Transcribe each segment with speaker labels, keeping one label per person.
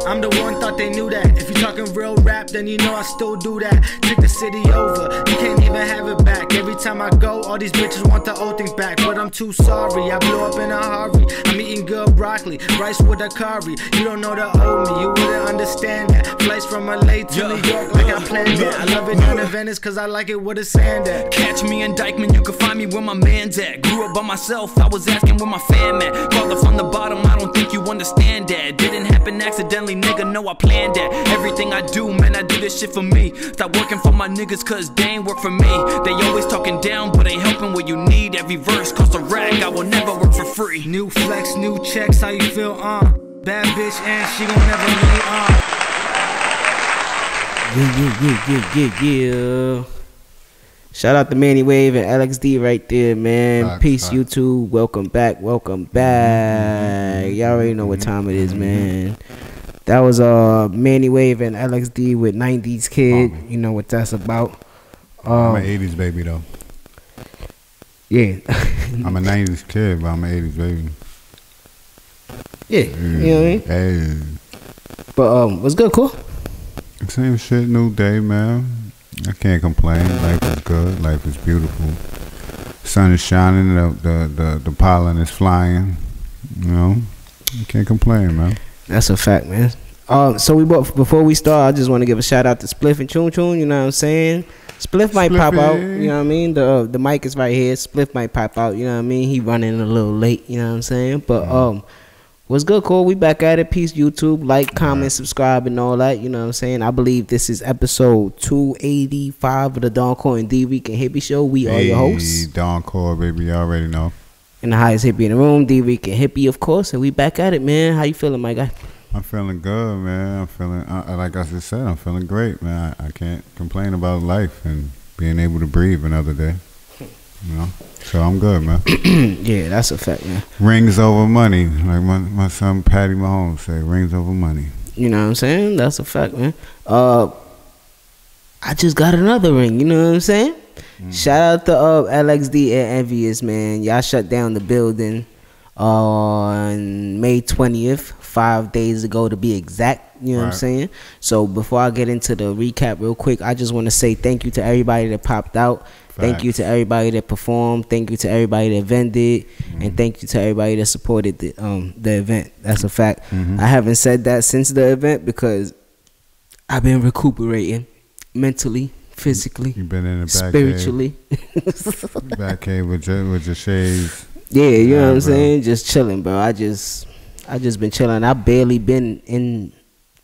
Speaker 1: I'm the one, thought they knew that. If you talking real rap, then you know I still do that. Take the city over, you can't even have it back. Every time I go, all these bitches want the old things back. But I'm too sorry, I blew up in a hurry. I'm eating good broccoli, rice with a curry. You don't know the old me, you wouldn't understand that. Flights from LA to New York like I planned it. I love it down in Venice cause I like it with the sand at.
Speaker 2: Catch me in Dykeman, you can find me where my man's at. Grew up by myself, I was asking where my fam at. Called up from the bottom, I don't think you understand that. Didn't happen accidentally, nigga, no I planned that. Everything I do, man, I do this shit for me. Stop working for my niggas cause they ain't work for me. They always talking down, but ain't helping what you need. Every verse costs a rag, I will never work for free.
Speaker 1: New flex, new checks, how you feel, bad bitch and she gon' never leave,
Speaker 3: Yeah. Shout out to Manny Wave and LXD right there, man. Peace, YouTube. Welcome back. Welcome back. Y'all already know what time it is, man. That was Manny Wave and LXD with 90s Kid. You know what that's about.
Speaker 4: I'm an 80s baby, though.
Speaker 3: Yeah.
Speaker 4: I'm a 90s kid, but I'm an 80s baby.
Speaker 3: Yeah. You know what I mean?
Speaker 4: Hey.
Speaker 3: But what's good, cool?
Speaker 4: Same shit, new day, man. I can't complain. Life is good. Life is beautiful. Sun is shining. The pollen is flying. You know, you can't complain, man.
Speaker 3: That's a fact, man. So before we start, I just want to give a shout out to Spliff and Chun Chun. You know what I'm saying? Spliff might pop out. You know what I mean? The mic is right here. Spliff might pop out. You know what I mean? He running a little late. You know what I'm saying? But what's good, Cole? We back at it. Peace, YouTube. Like, comment, subscribe, and all that. You know what I'm saying? I believe this is episode 285 of the Don Core and D Week and Hippie Show. We are your hosts.
Speaker 4: Don Core, baby. You already know.
Speaker 3: And the highest hippie in the room, D Week and Hippie, of course. And we back at it, man. How you feeling, my guy?
Speaker 4: I'm feeling good, man. I'm feeling, like I just said, I'm feeling great, man. I can't complain about life and being able to breathe another day. You know? So I'm good, man.
Speaker 3: Yeah, that's a fact, man.
Speaker 4: Rings over money. Like my son Patty Mahomes say, rings over money.
Speaker 3: You know what I'm saying? That's a fact, man. I just got another ring, you know what I'm saying? Shout out to LXD and Nvious, man. Y'all shut down the building on May 20th, 5 days ago to be exact. You know what I'm saying? So before I get into the recap real quick, I just want to say thank you to everybody that popped out. Thank you to everybody that performed. Thank you to everybody that vended, and thank you to everybody that supported the event. That's a fact. I haven't said that since the event because I've been recuperating mentally, physically,
Speaker 4: you've been in the back
Speaker 3: spiritually.
Speaker 4: Back cave with your shades.
Speaker 3: Yeah, you know what I'm saying? Just chilling, bro. I just been chilling. I barely been in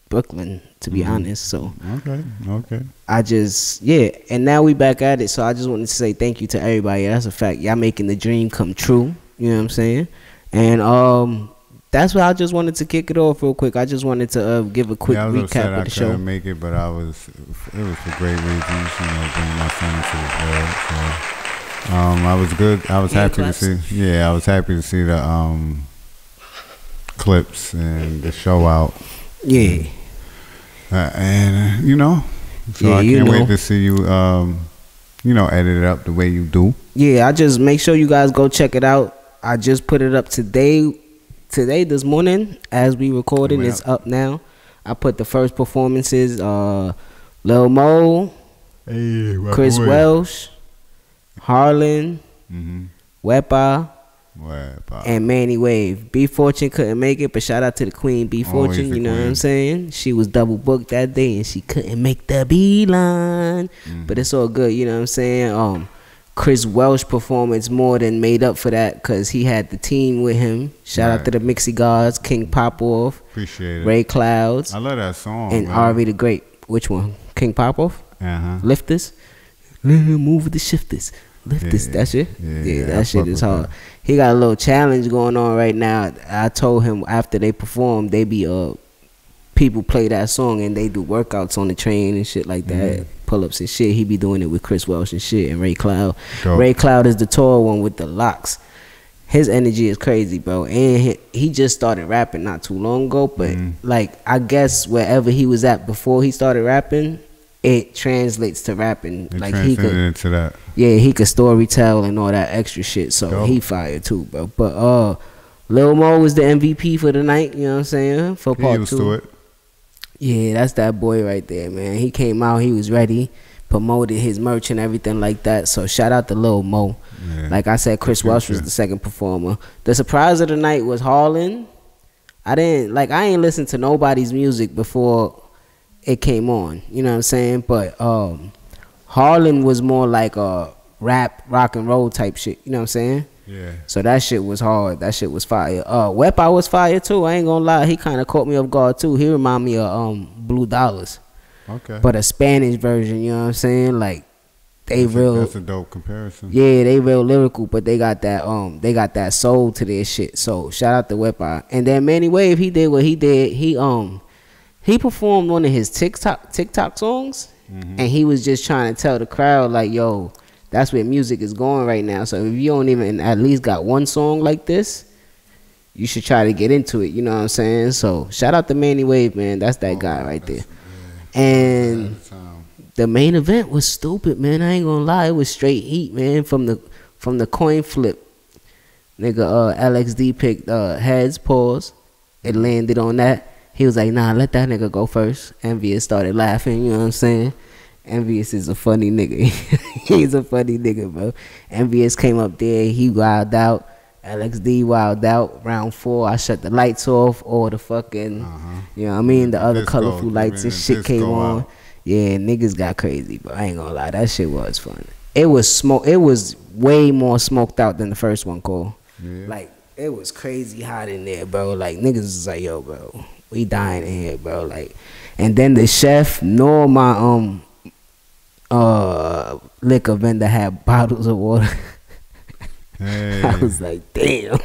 Speaker 3: Brooklyn, to be honest. So
Speaker 4: okay.
Speaker 3: And now we back at it. So I just wanted to say thank you to everybody. That's a fact. Y'all making the dream come true. You know what I'm saying? And that's why I just wanted to kick it off real quick. I just wanted to give a quick recap of the show.
Speaker 4: I couldn't make it, but it was for great reasons. You know, bringing my son into this world. So I was good. I was happy to see. Yeah, I was happy to see the clips and the show out.
Speaker 3: Yeah.
Speaker 4: And you know, so I can't wait to see you, you know, edit it up the way you do.
Speaker 3: Yeah, I just make sure you guys go check it out. I just put it up today, this morning, as we recording. It's up now. I put the first performances, Lil Mo, Chris Welsh, Harlan, Wepa, and Manny Wave. B Fortune couldn't make it, but shout out to the Queen B Fortune. You know what I'm saying? She was double booked that day and she couldn't make the beeline. But it's all good, you know what I'm saying? Chris Welsh performance more than made up for that because he had the team with him. Shout out to the Mixie Gods, King Popoff,
Speaker 4: appreciate it.
Speaker 3: Ray Clouds.
Speaker 4: I love that song.
Speaker 3: And R.I.P. the Great. Which one? King Popoff? Lifters? Move with the shifters. Lifters. That shit? Yeah, that shit is hard. He got a little challenge going on right now. I told him after they perform, they be people play that song and they do workouts on the train and shit like that. Pull-ups and shit. He be doing it with Chris Welsh and shit and Ray Cloud. Ray Cloud is the tall one with the locks. his energy is crazy, bro. And he just started rapping not too long ago, but like I guess wherever he was at before he started rapping, it translates to rapping.
Speaker 4: It
Speaker 3: like he could
Speaker 4: into that.
Speaker 3: Yeah, he could story tell and all that extra shit. So
Speaker 4: Dope.
Speaker 3: he fired too, bro. But Lil Mo was the MVP for the night, you know what I'm saying? For part 2. Yeah, that's that boy right there, man. He came out, he was ready, promoted his merch and everything like that. So shout out to Lil Mo. Yeah. Like I said, Chris Welsh was the second performer. The surprise of the night was Harlan. I ain't listened to nobody's music before it came on, you know what I'm saying? But Harlan was more like a rap, rock and roll type shit, you know what I'm saying?
Speaker 4: Yeah.
Speaker 3: So that shit was hard. That shit was fire. Wepa was fire too. I ain't gonna lie. He kind of caught me off guard too. He remind me of Blue Dollars.
Speaker 4: Okay.
Speaker 3: But a Spanish version, you know what I'm saying? Like
Speaker 4: that's a dope comparison.
Speaker 3: Yeah, they real lyrical, but they got that soul to their shit. So shout out to Wepa. And then Manny Wave, he did what he did. He performed one of his TikTok songs, and he was just trying to tell the crowd like, yo, that's where music is going right now. So if you don't even at least got one song like this, you should try to get into it. You know what I'm saying? So shout out to Manny Wave, man. That's that guy right there. And the main event was stupid, man. I ain't gonna lie. It was straight heat, man. From the coin flip, nigga. LXD picked heads, paws. It landed on that. He was like, nah, let that nigga go first. Nvious started laughing. You know what I'm saying? Nvious is a funny nigga. He's a funny nigga, bro. Nvious came up there. He wilded out. LXD wilded out. Round 4, I shut the lights off. All the fucking, you know what I mean? The other colorful lights and shit came on. Yeah, niggas got crazy, but I ain't gonna lie. That shit was fun. It was way more smoked out than the first one, Cole. Yeah. Like, it was crazy hot in there, bro. Like, niggas was like, yo, bro, we dying in here, bro. Like, and then the chef nor my liquor vendor had bottles of water. Hey. I was like, damn.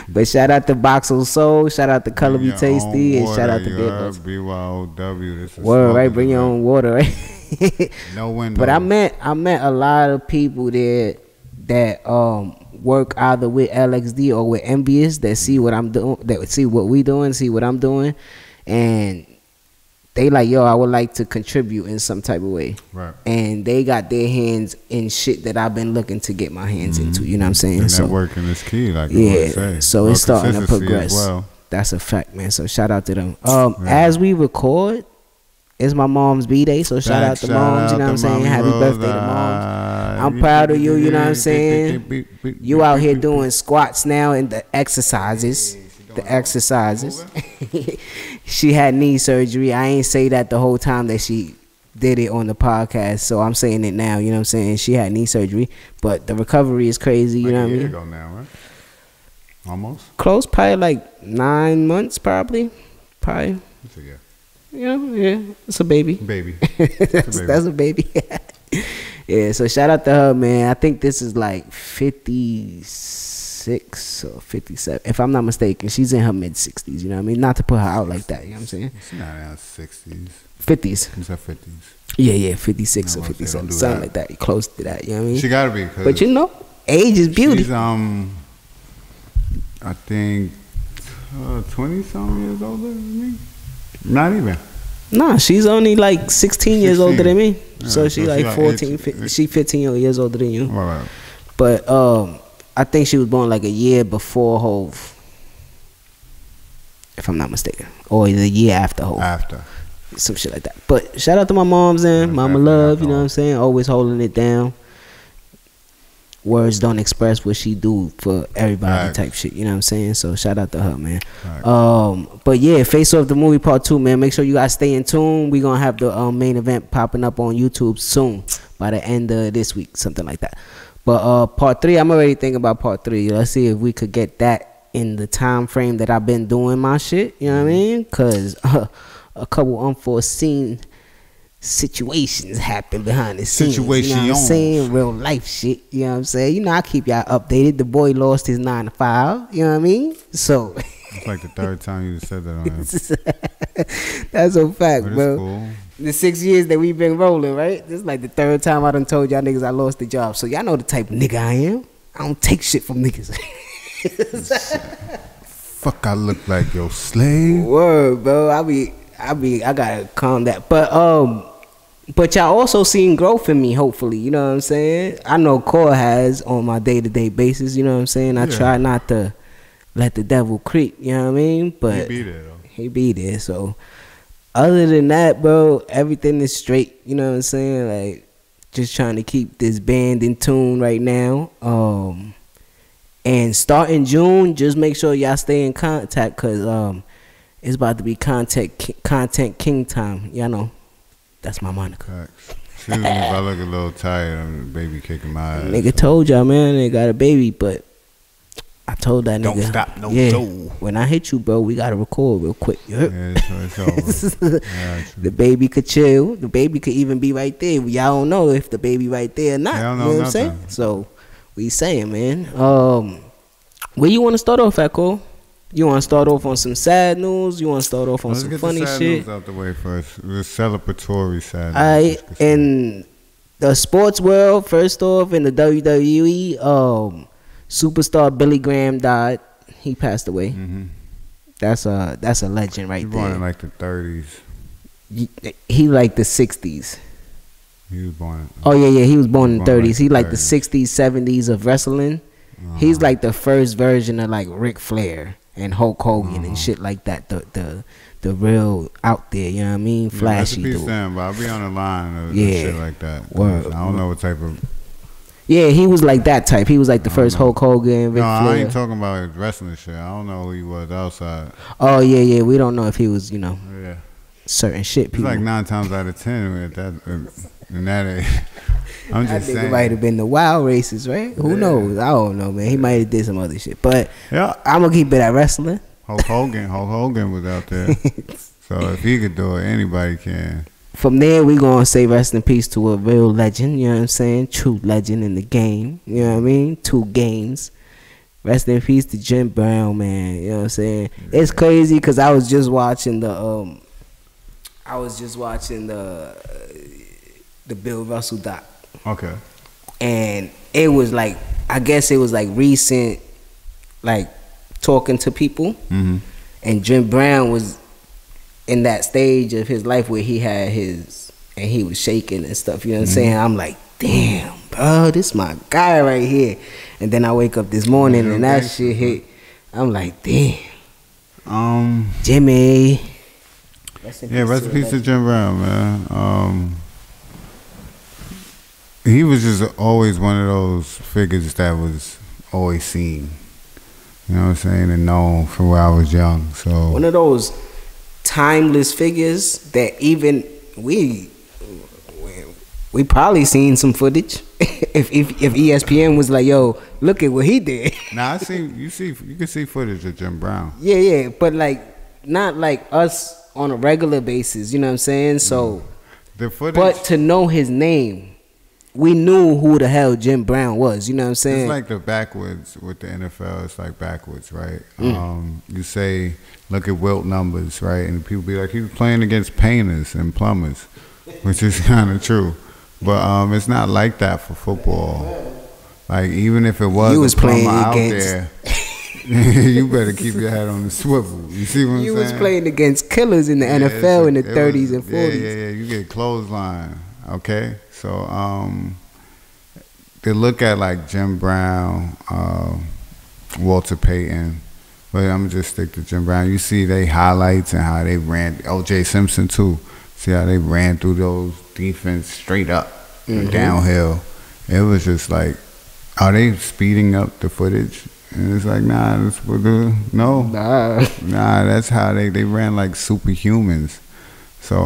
Speaker 3: But shout out to Boxel Soul, shout out to Color Be Tasty, and shout out to Giggles.
Speaker 4: BYOW.
Speaker 3: Word, right? Bring your own water, right?
Speaker 4: No window.
Speaker 3: But I met a lot of people there that work either with LXD or with Nvious that see what I'm doing, that see what we doing, see what I'm doing, and they like, yo, I would like to contribute in some type of way.
Speaker 4: Right.
Speaker 3: And they got their hands in shit that I've been looking to get my hands into. You know what I'm saying?
Speaker 4: And
Speaker 3: so
Speaker 4: networking is key, like
Speaker 3: yeah.
Speaker 4: Say.
Speaker 3: So it's starting to progress.
Speaker 4: Well.
Speaker 3: That's a fact, man. So shout out to them. As we record, it's my mom's B-Day, so shout out to moms, you know what I'm saying? Happy birthday to moms. I'm proud of you, you know what I'm saying? You out here doing squats now and the exercises. She had knee surgery. I ain't say that the whole time that she did it on the podcast, so I'm saying it now, you know what I'm saying? She had knee surgery, but the recovery is crazy, you know what I mean?
Speaker 4: A year ago now, right? Almost?
Speaker 3: Close, probably like 9 months, probably.
Speaker 4: It's a year.
Speaker 3: Yeah, it's a baby. That's a baby. Yeah, so shout out to her, man. I think this is like 56 or 57, if I'm not mistaken. She's in her mid-60s, you know what I mean? Not to put her out like that, you know what I'm saying?
Speaker 4: She's not in her 60s.
Speaker 3: 50s.
Speaker 4: It's her 50s.
Speaker 3: Yeah, 56 or 57, something like that. Close to that, you know what I mean?
Speaker 4: She gotta be.
Speaker 3: But you know, age is beauty.
Speaker 4: She's, I think, 20-something years older than me. Not even.
Speaker 3: Nah, she's only like 16 years older than me. Yeah, so she like 14, 15, she 15 years older than you.
Speaker 4: Right.
Speaker 3: But I think she was born like a year before Hove, if I'm not mistaken, or the year after Hove. Some shit like that. But shout out to my moms and Mama Love, you know what I'm saying? Always holding it down. Words don't express what she do for everybody type shit, you know what I'm saying? So shout out to her, man. But yeah, FaceOff the movie part 2, man. Make sure you guys stay in tune. We gonna have the main event popping up on YouTube soon, by the end of this week, something like that. But part 3, I'm already thinking about part 3. Let's see if we could get that in the time frame that I've been doing my shit, you know what I mean? Cause a couple unforeseen situations happen behind the scenes. You know what I'm saying? Real life shit. You know what I'm saying? You know, I keep y'all updated. The boy lost his 9 to 5. You know what I mean? So
Speaker 4: it's like the 3rd time you said that on him.
Speaker 3: That's a fact, bro.
Speaker 4: Cool.
Speaker 3: The 6 years that we've been rolling, right? This is like the 3rd time I done told y'all niggas I lost the job. So y'all know the type of nigga I am. I don't take shit from niggas.
Speaker 4: Fuck, I look like your slave.
Speaker 3: Word, bro. I gotta calm that. But y'all also seen growth in me, hopefully. You know what I'm saying? I know Core has on my day-to-day basis. You know what I'm saying? I try not to let the devil creep. You know what I mean? But
Speaker 4: He be there, though.
Speaker 3: He be there. So, other than that, bro, everything is straight. You know what I'm saying? Like, just trying to keep this band in tune right now. And starting June, just make sure y'all stay in contact, because it's about to be content king time. Y'all know. That's my moniker.
Speaker 4: Excuse me if I look a little tired. I'm the baby kicking my ass.
Speaker 3: Nigga told y'all, man, they got a baby, but I told that nigga.
Speaker 4: Don't stop, no Joe.
Speaker 3: When I hit you, bro, we gotta record real quick.
Speaker 4: Yeah, it's over.
Speaker 3: The baby could chill. The baby could even be right there. Y'all don't know if the baby right there or not.
Speaker 4: Y'all
Speaker 3: You know what I'm
Speaker 4: nothing.
Speaker 3: saying? So, we saying, man. Where you want to start off at, Cole? You want to start off on some sad news? You want to start off on some funny
Speaker 4: Let's get the sad
Speaker 3: shit?
Speaker 4: news out the way first. The celebratory sad news.
Speaker 3: Alright, in the sports world, first off, in the WWE, superstar Billy Graham died. He passed away.
Speaker 4: Mm-hmm.
Speaker 3: That's a legend right
Speaker 4: He born
Speaker 3: there.
Speaker 4: in like the 30s.
Speaker 3: He like the 60s.
Speaker 4: He was born.
Speaker 3: Oh yeah, he was born in the 30s.
Speaker 4: Like
Speaker 3: He
Speaker 4: the
Speaker 3: like the
Speaker 4: 30s.
Speaker 3: 60s, 70s of wrestling. He's like the first version of like Ric Flair and Hulk Hogan and shit like that. The real out there, you know what I mean? Flashy
Speaker 4: Yeah,
Speaker 3: dude.
Speaker 4: but I'll be on the line of
Speaker 3: Yeah.
Speaker 4: shit like that.
Speaker 3: Word.
Speaker 4: I don't know what type of.
Speaker 3: Yeah, he was like that type. He was like the first Hulk Hogan, Ric
Speaker 4: No, I
Speaker 3: Flair.
Speaker 4: ain't talking about his wrestling shit. I don't know who he was outside.
Speaker 3: Oh yeah, we don't know if he was,
Speaker 4: Yeah.
Speaker 3: certain shit.
Speaker 4: He's
Speaker 3: People.
Speaker 4: like 9 times out of 10 at that. In that age. I'm
Speaker 3: That
Speaker 4: just
Speaker 3: nigga
Speaker 4: saying.
Speaker 3: might have been the wild races, right? Who knows? I don't know, man. He might have did some other shit, but
Speaker 4: Yeah.
Speaker 3: I'm gonna keep it at wrestling.
Speaker 4: Hulk Hogan was out there. So if he could do it, anybody can.
Speaker 3: From there, we gonna say rest in peace to a real legend. You know what I'm saying? True legend in the game. You know what I mean? 2 games. Rest in peace to Jim Brown, man. You know what I'm saying? It's crazy because I was just watching the Bill Russell doc.
Speaker 4: Okay.
Speaker 3: And it was like, I guess it was like recent, like talking to people.
Speaker 4: Mm-hmm.
Speaker 3: And Jim Brown was in that stage of his life where he had and he was shaking and stuff. You know what I'm saying? I'm like, damn, bro, this my guy right here. And then I wake up this morning and that shit hit. I'm like, damn, Jimmy.
Speaker 4: Rest in peace to Jim Brown, man. He was just always one of those figures that was always seen. You know what I'm saying? And known from when I was young. So
Speaker 3: One of those timeless figures that even we probably seen some footage. if ESPN was like, yo, look at what he did.
Speaker 4: Now you can see footage of Jim Brown.
Speaker 3: Yeah, but like not like us on a regular basis, you know what I'm saying? So
Speaker 4: The footage.
Speaker 3: but to know his name, we knew who the hell Jim Brown was, you know what I'm saying?
Speaker 4: It's like the backwards with the NFL. It's like backwards, right? You say, look at Wilt numbers, right? And people be like, he was playing against painters and plumbers, which is kind of true. But it's not like that for football. Like, even if it was a plumber out there, you better keep your head on the swivel. You see what I'm saying?
Speaker 3: You was playing against killers in the NFL in the 30s and 40s.
Speaker 4: Yeah. You get clothesline, okay? So they look at like Jim Brown, Walter Payton, but I'm just stick to Jim Brown. You see they highlights and how they ran. O.J. Simpson too. See how they ran through those defense straight up and downhill. It was just like, are they speeding up the footage? And it's like, nah, nah, that's how they ran like superhumans. So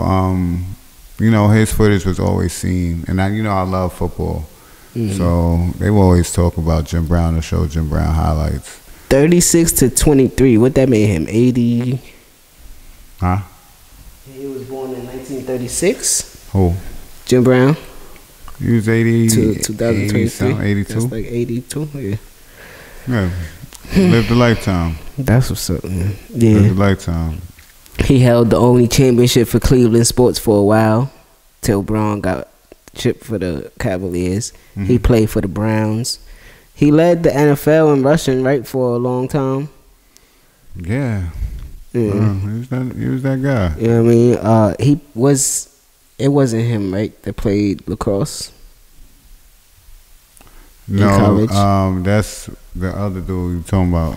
Speaker 4: his footage was always seen, and I love football, so they will always talk about Jim Brown or show Jim Brown highlights. 36
Speaker 3: to 23. What that made him? 80.
Speaker 4: Huh?
Speaker 3: He was born in 1936.
Speaker 4: Who?
Speaker 3: Jim Brown.
Speaker 4: He was 80.
Speaker 3: 2023.
Speaker 4: 82.
Speaker 3: That's like 82. Yeah.
Speaker 4: Yeah. Lived a lifetime.
Speaker 3: That's what's up, man. Yeah.
Speaker 4: Lived a lifetime.
Speaker 3: He held the only championship for Cleveland sports for a while, till Braun got chipped for the Cavaliers. He played for the Browns. He led the NFL in rushing, right, for a long time.
Speaker 4: Yeah.
Speaker 3: Yeah.
Speaker 4: He was that guy.
Speaker 3: You know what I mean? It wasn't him, right, that played lacrosse?
Speaker 4: No, that's the other dude you talking about.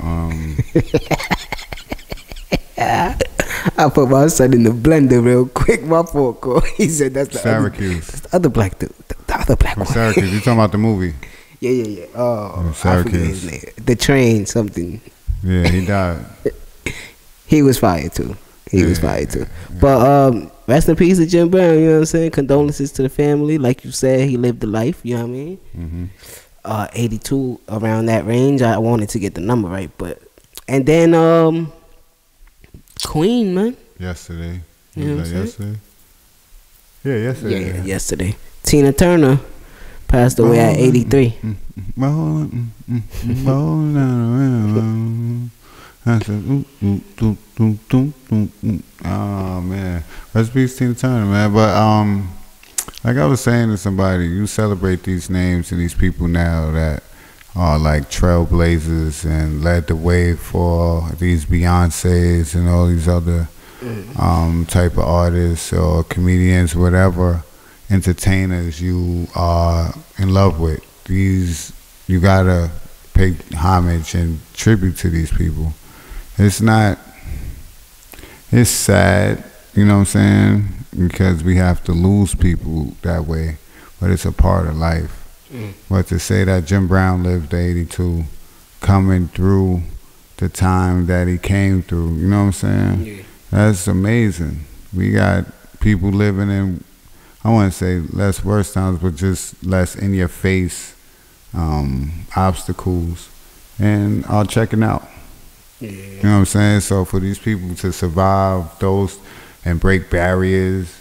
Speaker 3: I put my son in the blender real quick. My fault, Cole. He said that's the
Speaker 4: Syracuse.
Speaker 3: That's the other black dude. The other black one.
Speaker 4: Syracuse. You talking about the movie?
Speaker 3: Yeah. Oh,
Speaker 4: Syracuse.
Speaker 3: I forget his name. The Train something.
Speaker 4: Yeah, he died.
Speaker 3: He was fired too. But rest in peace to Jim Brown. You know what I'm saying? Condolences to the family. Like you said, he lived the life. You know what I mean?
Speaker 4: Mm-hmm.
Speaker 3: 82, around that range. I wanted to get the number right, but and then Queen, man.
Speaker 4: Yesterday.
Speaker 3: You know what I'm
Speaker 4: yesterday? Yeah, yesterday.
Speaker 3: Yeah, yesterday. Tina Turner passed away at 83.
Speaker 4: Oh man, rest in peace, Tina Turner, man. But like I was saying to somebody, you celebrate these names and these people now that are like trailblazers and led the way for these Beyoncés and all these other type of artists or comedians, whatever entertainers you are in love with. These, you gotta pay homage and tribute to these people. It's sad, you know what I'm saying? Because we have to lose people that way, but it's a part of life. But to say that Jim Brown lived to 82, coming through the time that he came through, you know what I'm saying? Yeah. That's amazing. We got people living in, I want to say less worse times, but just less in your face obstacles, and are checking out. Yeah. You know what I'm saying? So for these people to survive those and break barriers,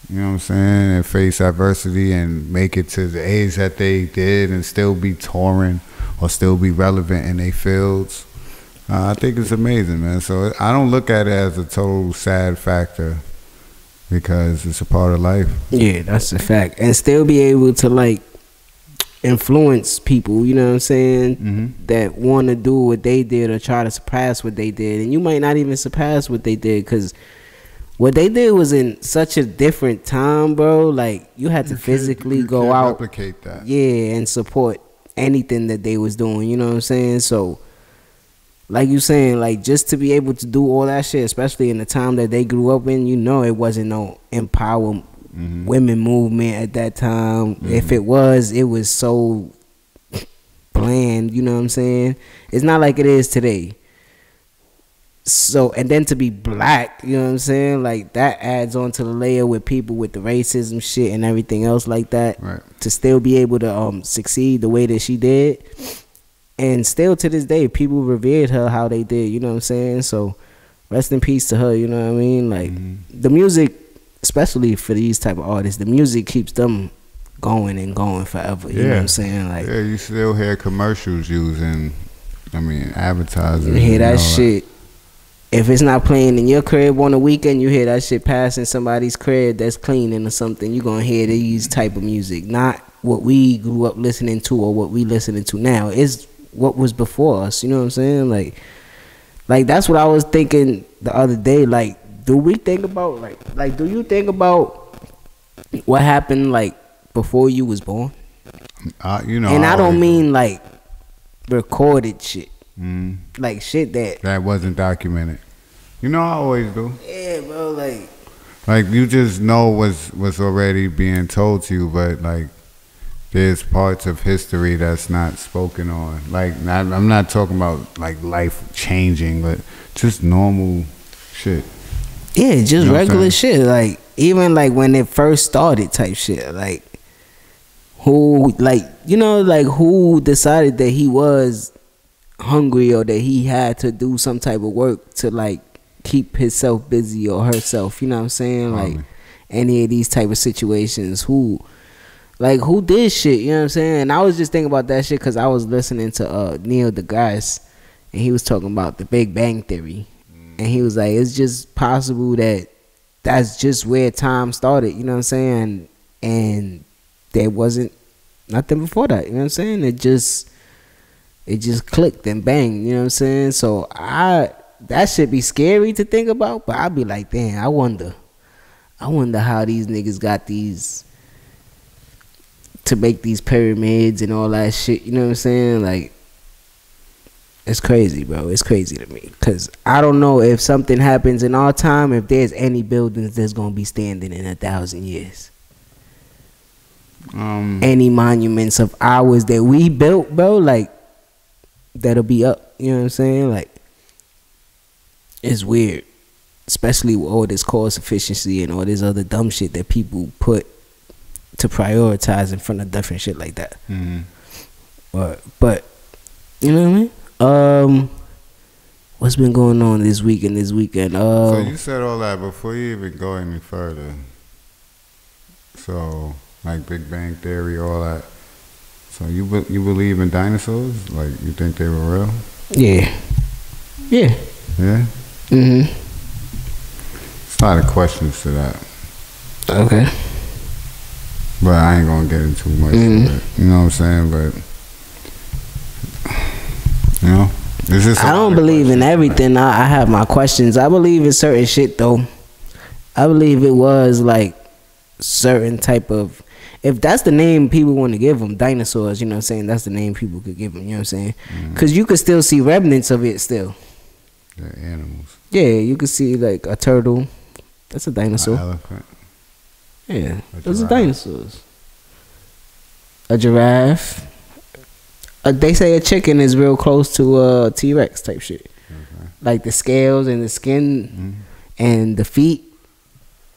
Speaker 4: you know what I'm saying, and face adversity and make it to the age that they did and still be touring or still be relevant in their fields, I think it's amazing, man. So I don't look at it as a total sad factor because it's a part of life. Yeah,
Speaker 3: that's a fact. And still be able to like influence people, you know what I'm saying, that want to do what they did or try to surpass what they did. And you might not even surpass what they did because what they did was in such a different time, bro. Like you had to physically go out,
Speaker 4: replicate that,
Speaker 3: yeah, and support anything that they was doing. You know what I'm saying? So, like you saying, like just to be able to do all that shit, especially in the time that they grew up in, you know, it wasn't no empower women movement at that time. If it was so bland. You know what I'm saying? It's not like it is today. So, and then to be black, you know what I'm saying? Like, that adds on to the layer with people with the racism shit and everything else like that.
Speaker 4: Right.
Speaker 3: To still be able to succeed the way that she did. And still to this day, people revered her how they did, you know what I'm saying? So, rest in peace to her, you know what I mean? Like, the music, especially for these type of artists, the music keeps them going and going forever, you know what I'm saying? Like,
Speaker 4: yeah, you still hear commercials using, advertising.
Speaker 3: You hear that shit. If it's not playing in your crib on the weekend, you hear that shit passing somebody's crib that's cleaning or something. You're going to hear these type of music. Not what we grew up listening to or what we listening to now. It's what was before us. You know what I'm saying? Like that's what I was thinking the other day. Like, do we think about, like do you think about what happened, like, before you was born? And I don't mean, like, recorded shit. Like shit that
Speaker 4: wasn't documented. I always do.
Speaker 3: Yeah, bro.
Speaker 4: Like you just know what's already being told to you, but like there's parts of history that's not spoken on. Like I'm not talking about like life changing, but just normal shit.
Speaker 3: Yeah, just regular shit. Like even like when it first started, type shit. Like who, like who decided that he was hungry or that he had to do some type of work to like keep himself busy or herself, you know what I'm saying? Like any of these type of situations, who did shit, you know what I'm saying? And I was just thinking about that shit because I was listening to Neil deGrasse and he was talking about the Big Bang Theory, and he was like, it's just possible that that's just where time started, you know what I'm saying? And there wasn't nothing before that, you know what I'm saying? It just it just clicked and banged. You know what I'm saying? So that should be scary to think about, but I'd be like, damn, I wonder how these niggas got these to make these pyramids and all that shit. You know what I'm saying? Like, it's crazy, bro. It's crazy to me, because I don't know if something happens in our time, if there's any buildings that's gonna be standing in 1,000 years. Any monuments of ours that we built, bro, like, that'll be up. You know what I'm saying? Like, it's weird, especially with all this cost efficiency and all this other dumb shit that people put to prioritize in front of different shit like that. But you know what I mean? What's been going on this week and this weekend?
Speaker 4: So you said all that before you even go any further. So, like Big Bang Theory, all that. So you believe in dinosaurs? Like, you think they were real?
Speaker 3: Yeah. Yeah.
Speaker 4: Yeah?
Speaker 3: Mm-hmm.
Speaker 4: There's a lot of questions to that.
Speaker 3: Okay.
Speaker 4: But I ain't gonna get into much of it. You know what I'm saying? But, you know, it's just
Speaker 3: I don't believe in everything. I have my questions. I believe in certain shit, though. I believe it was like certain type of, if that's the name people want to give them, dinosaurs, you know what I'm saying? That's the name people could give them, you know what I'm saying? Because you could still see remnants of it still.
Speaker 4: They're animals.
Speaker 3: Yeah, you could see like a turtle. That's a dinosaur.
Speaker 4: An elephant.
Speaker 3: Yeah, those are dinosaurs. A giraffe. They say a chicken is real close to a T-Rex type shit. Okay. Like the scales and the skin and the feet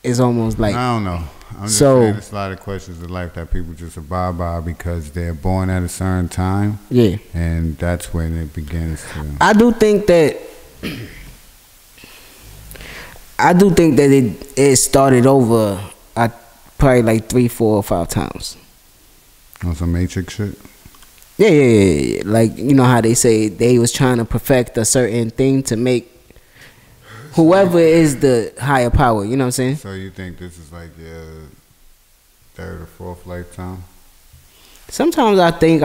Speaker 3: is almost like.
Speaker 4: I don't know. I'm just saying there's a lot of questions of life that people just abide by because they're born at a certain time.
Speaker 3: Yeah.
Speaker 4: And that's when it begins to.
Speaker 3: I do think that it started over probably like 3, 4, or 5 times.
Speaker 4: On some Matrix shit?
Speaker 3: Yeah. Like, you know how they say they was trying to perfect a certain thing to make whoever is the higher power, you know what I'm saying?
Speaker 4: So you think this is like your 3rd or 4th lifetime?
Speaker 3: Sometimes I think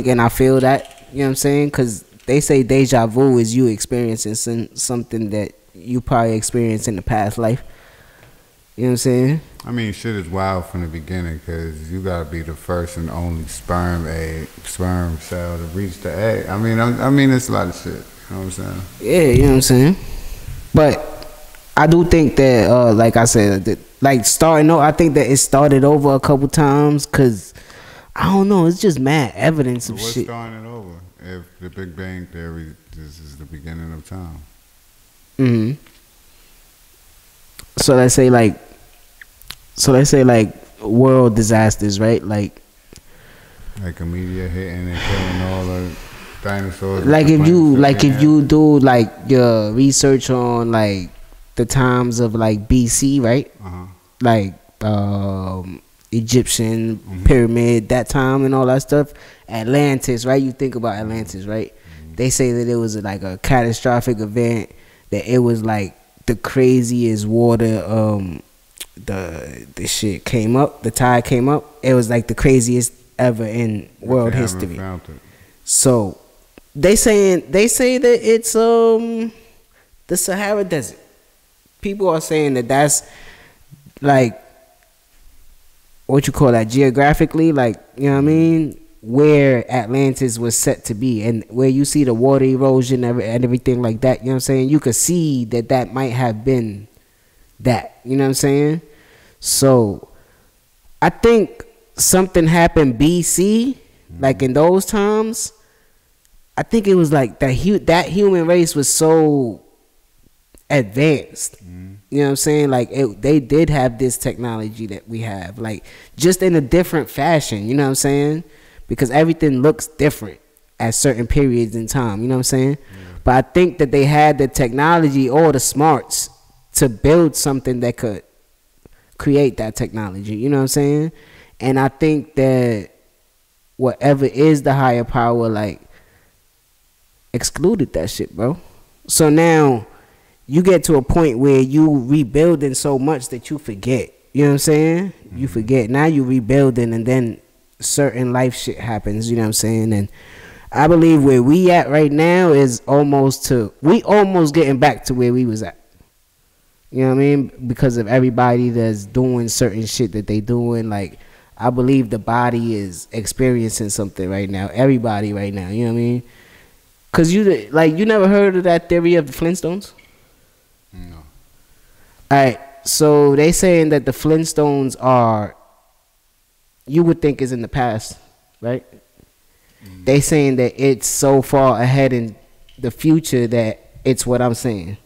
Speaker 3: and I feel that, you know what I'm saying? Because they say deja vu is you experiencing something that you probably experienced in the past life. You know what I'm saying?
Speaker 4: I mean, shit is wild from the beginning because you gotta be the first and only sperm cell to reach the egg. I mean, it's a lot of shit. You know what I'm saying? Yeah,
Speaker 3: you know what I'm saying? But I do think that, like I said, I think that it started over a couple times because, I don't know, it's just mad evidence of shit.
Speaker 4: What's starting it over if the Big Bang Theory, this is the beginning of time?
Speaker 3: Mm-hmm. So let's say like world disasters, right? Like
Speaker 4: a meteor hitting and killing all the dinosaurs.
Speaker 3: Like if you do like your research on like the times of like BC, right? Like Egyptian pyramid, that time and all that stuff. Atlantis, right? You think about Atlantis, right? They say that it was like a catastrophic event, that it was like the craziest water, the shit came up, the tide came up. It was like the craziest ever in world history. So they say that it's the Sahara Desert. People are saying that that's like, what you call that, geographically, like, you know what I mean, where Atlantis was set to be, and where you see the water erosion and everything like that, you know what I'm saying? You could see that might have been that, you know what I'm saying? So I think something happened BC, like in those times. I think it was like that human race was so advanced. You know what I'm saying? Like they did have this technology that we have, like just in a different fashion, you know what I'm saying? Because everything looks different at certain periods in time, you know what I'm saying? But I think that they had the technology or the smarts to build something that could create that technology, you know what I'm saying? And I think that whatever is the higher power, like, excluded that shit, bro. So now you get to a point where you rebuilding so much that you forget, you know what I'm saying? You forget. Now you rebuilding, and then certain life shit happens, you know what I'm saying? And I believe where we at right now is almost getting back to where we was at. You know what I mean? Because of everybody that's doing certain shit that they doing. Like, I believe the body is experiencing something right now. Everybody right now. You know what I mean? Cause you never heard of that theory of the Flintstones?
Speaker 4: No.
Speaker 3: All right. So they saying that the Flintstones are, you would think is in the past, right? Mm-hmm. They saying that it's so far ahead in the future that it's what I'm saying.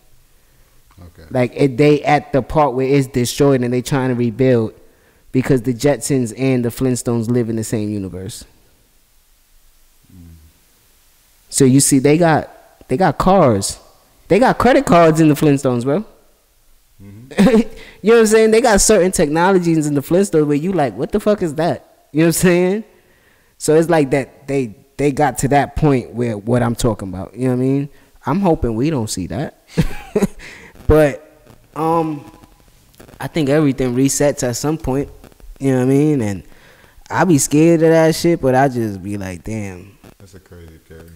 Speaker 4: Okay.
Speaker 3: Like they at the part where it's destroyed and they trying to rebuild because the Jetsons and the Flintstones live in the same universe. So you see, they got cars, they got credit cards in the Flintstones, bro. Mm-hmm. You know what I'm saying? They got certain technologies in the Flintstones where you like, what the fuck is that? You know what I'm saying? So it's like that they got to that point where what I'm talking about. You know what I mean? I'm hoping we don't see that. But I think everything resets at some point. You know what I mean? And I be scared of that shit, but I just be like, damn.
Speaker 4: That's a crazy theory.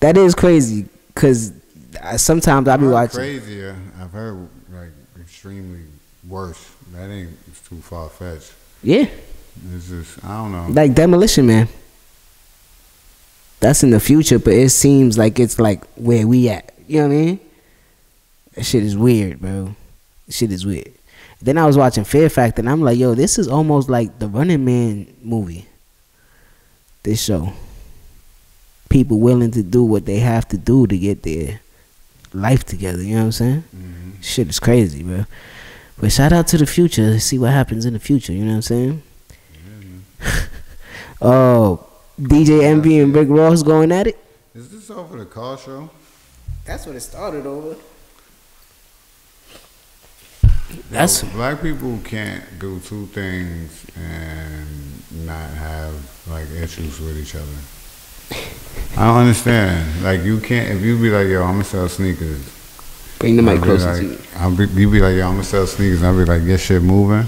Speaker 3: That is crazy, cause sometimes I be watching.
Speaker 4: Crazier, I've heard like extremely worse. That ain't, it's too far fetched.
Speaker 3: Yeah.
Speaker 4: It's just, I don't know.
Speaker 3: Like Demolition Man. That's in the future, but it seems like it's like where we at. You know what I mean? That shit is weird, bro. Shit is weird. Then I was watching Fear Factor, and I'm like, yo, this is almost like the Running Man movie. This show. People willing to do what they have to do to get their life together. You know what I'm saying? Mm-hmm. Shit is crazy, bro. But shout out to the future. Let's see what happens in the future. You know what I'm saying? Mm-hmm. Oh, DJ Envy and Rick Ross going at it?
Speaker 4: Is this over the car show?
Speaker 3: That's what it started over.
Speaker 4: That's black people can't do two things and not have like issues with each other. I don't understand. Like, you can't, if you be like, yo, I'm gonna sell sneakers.
Speaker 3: Bring the mic closer to you.
Speaker 4: You be like, yo, I'm gonna sell sneakers, and I'll be like, your shit moving.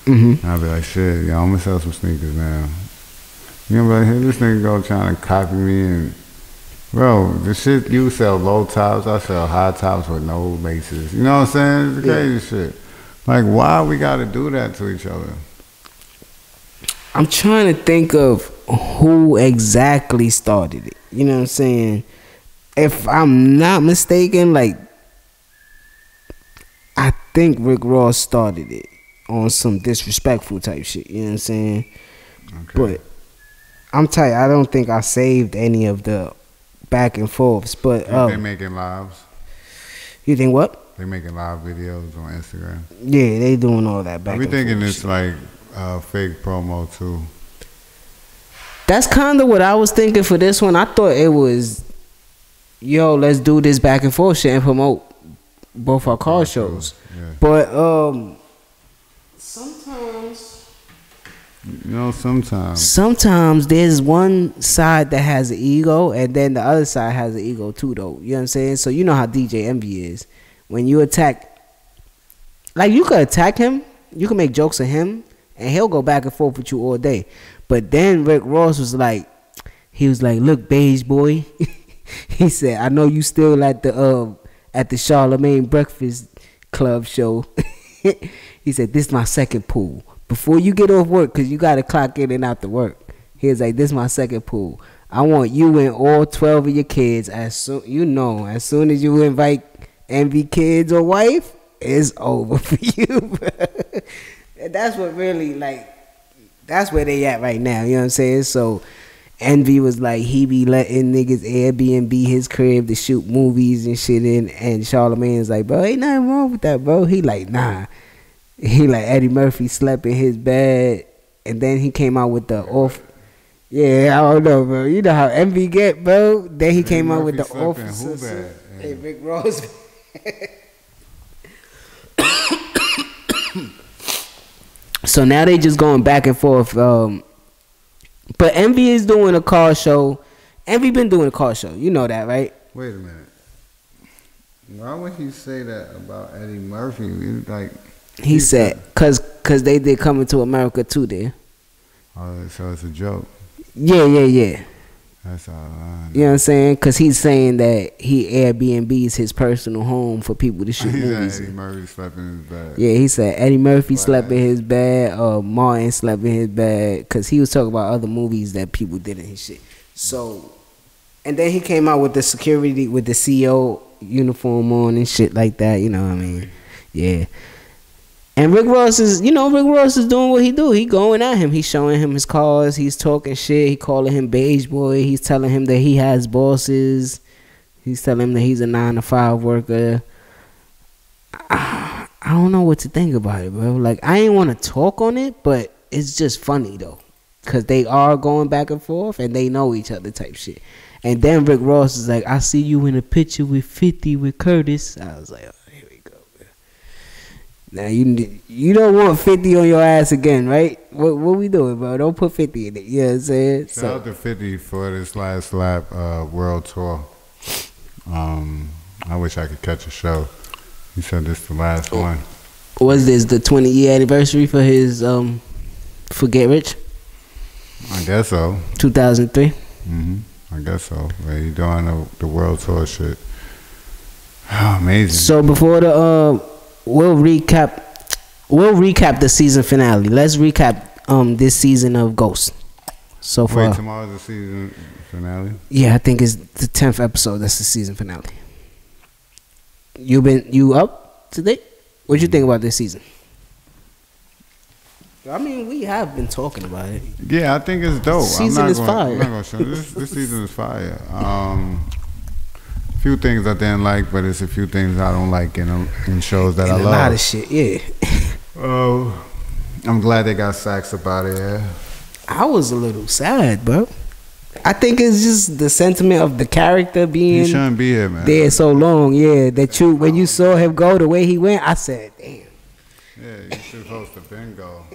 Speaker 3: Mm-hmm.
Speaker 4: And I'll be like, shit, yo, I'm gonna sell some sneakers now. You know, like, here this nigga go trying to copy me, and bro, the shit you sell low tops, I sell high tops with no laces. You know what I'm saying? It's crazy shit. Like, why we gotta do that to each other?
Speaker 3: I'm trying to think of who exactly started it. You know what I'm saying? If I'm not mistaken, like, I think Rick Ross started it on some disrespectful type shit. You know what I'm saying? Okay. But I'm tight. I don't think I saved any of the back and forths. But
Speaker 4: they making lives.
Speaker 3: You think what?
Speaker 4: They making live videos on Instagram.
Speaker 3: Yeah, they doing all that back.
Speaker 4: I be thinking it's like fake promo too.
Speaker 3: That's kind of what I was thinking for this one. I thought it was, yo, let's do this back and forth shit and promote both our car shows. Yeah. But sometimes,
Speaker 4: you know,
Speaker 3: sometimes there's one side that has an ego, and then the other side has an ego too, though. You know what I'm saying? So you know how DJ Envy is. When you attack, like, you could attack him, you can make jokes of him, and he'll go back and forth with you all day. But then Rick Ross was like, look, beige boy. He said, I know you still at the Charlemagne Breakfast Club show. He said, this is my second pool. Before you get off work, because you got to clock in and out to work. He was like, this is my second pool. I want you and all 12 of your kids, as soon as you invite Envy kids or wife, it's over for you. And that's what really, like, that's where they at right now. You know what I'm saying? So Envy was like, he be letting niggas Airbnb his crib to shoot movies and shit in. And Charlemagne's like, bro, ain't nothing wrong with that, bro. He like, nah. He like, Eddie Murphy slept in his bed. And then he came out with the off. Yeah, I don't know, bro. You know how Envy get, bro. Then he came out with the officer. Hey, Rick Ross. So now they just going back and forth. But Envy is doing a car show. Envy been doing a car show. You know that, right?
Speaker 4: Wait a minute. Why would he say that about Eddie Murphy? Like,
Speaker 3: he said, cause they did Coming to America too there.
Speaker 4: Oh, so it's a joke.
Speaker 3: Yeah.
Speaker 4: That's all I know.
Speaker 3: You know what I'm saying? Because he's saying that he Airbnbs his personal home for people to shoot movies.
Speaker 4: Eddie Murphy slept in his bed.
Speaker 3: Yeah, he said Eddie Murphy slept in his bed, Martin slept in his bed, because he was talking about other movies that people did in his shit. So, and then he came out with the security, with the CEO uniform on and shit like that, you know what I mean? Yeah. And Rick Ross is doing what he do. He going at him. He's showing him his cars. He's talking shit. He calling him beige boy. He's telling him that he has bosses. He's telling him that he's a 9-to-5 worker. I don't know what to think about it, bro. Like, I ain't want to talk on it, but it's just funny, though. Because they are going back and forth, and they know each other type shit. And then Rick Ross is like, I see you in a picture with 50 with Curtis. I was like, oh, here we go, man. Now, you don't want 50 on your ass again, right? What we doing, bro? Don't put 50 in it. You know what I'm saying?
Speaker 4: Shout out to 50 for this last lap world tour. I wish I could catch a show. He said this is the last one.
Speaker 3: Was this the 20-year anniversary for his for Get Rich?
Speaker 4: I guess so.
Speaker 3: 2003?
Speaker 4: I guess so. Where he doing the world tour shit. Oh, amazing.
Speaker 3: So before the we'll recap the season finale. Let's recap this season of Ghost. So far.
Speaker 4: Wait, tomorrow's the season finale?
Speaker 3: Yeah, I think it's the 10th episode. That's the season finale. You up to date? What you think about this season? I mean, we have been talking about it.
Speaker 4: Yeah, I think it's dope.
Speaker 3: Season is fire.
Speaker 4: I'm not gonna show this season is fire. A few things I didn't like, but it's a few things I don't like in shows that I love. A
Speaker 3: lot of shit, yeah.
Speaker 4: I'm glad they got Sax about it. Yeah.
Speaker 3: I was a little sad, bro. I think it's just the sentiment of the character being
Speaker 4: he shouldn't be here, man.
Speaker 3: There so long, yeah. That when you saw him go the way he went, I said, damn.
Speaker 4: Yeah, you should host a bingo.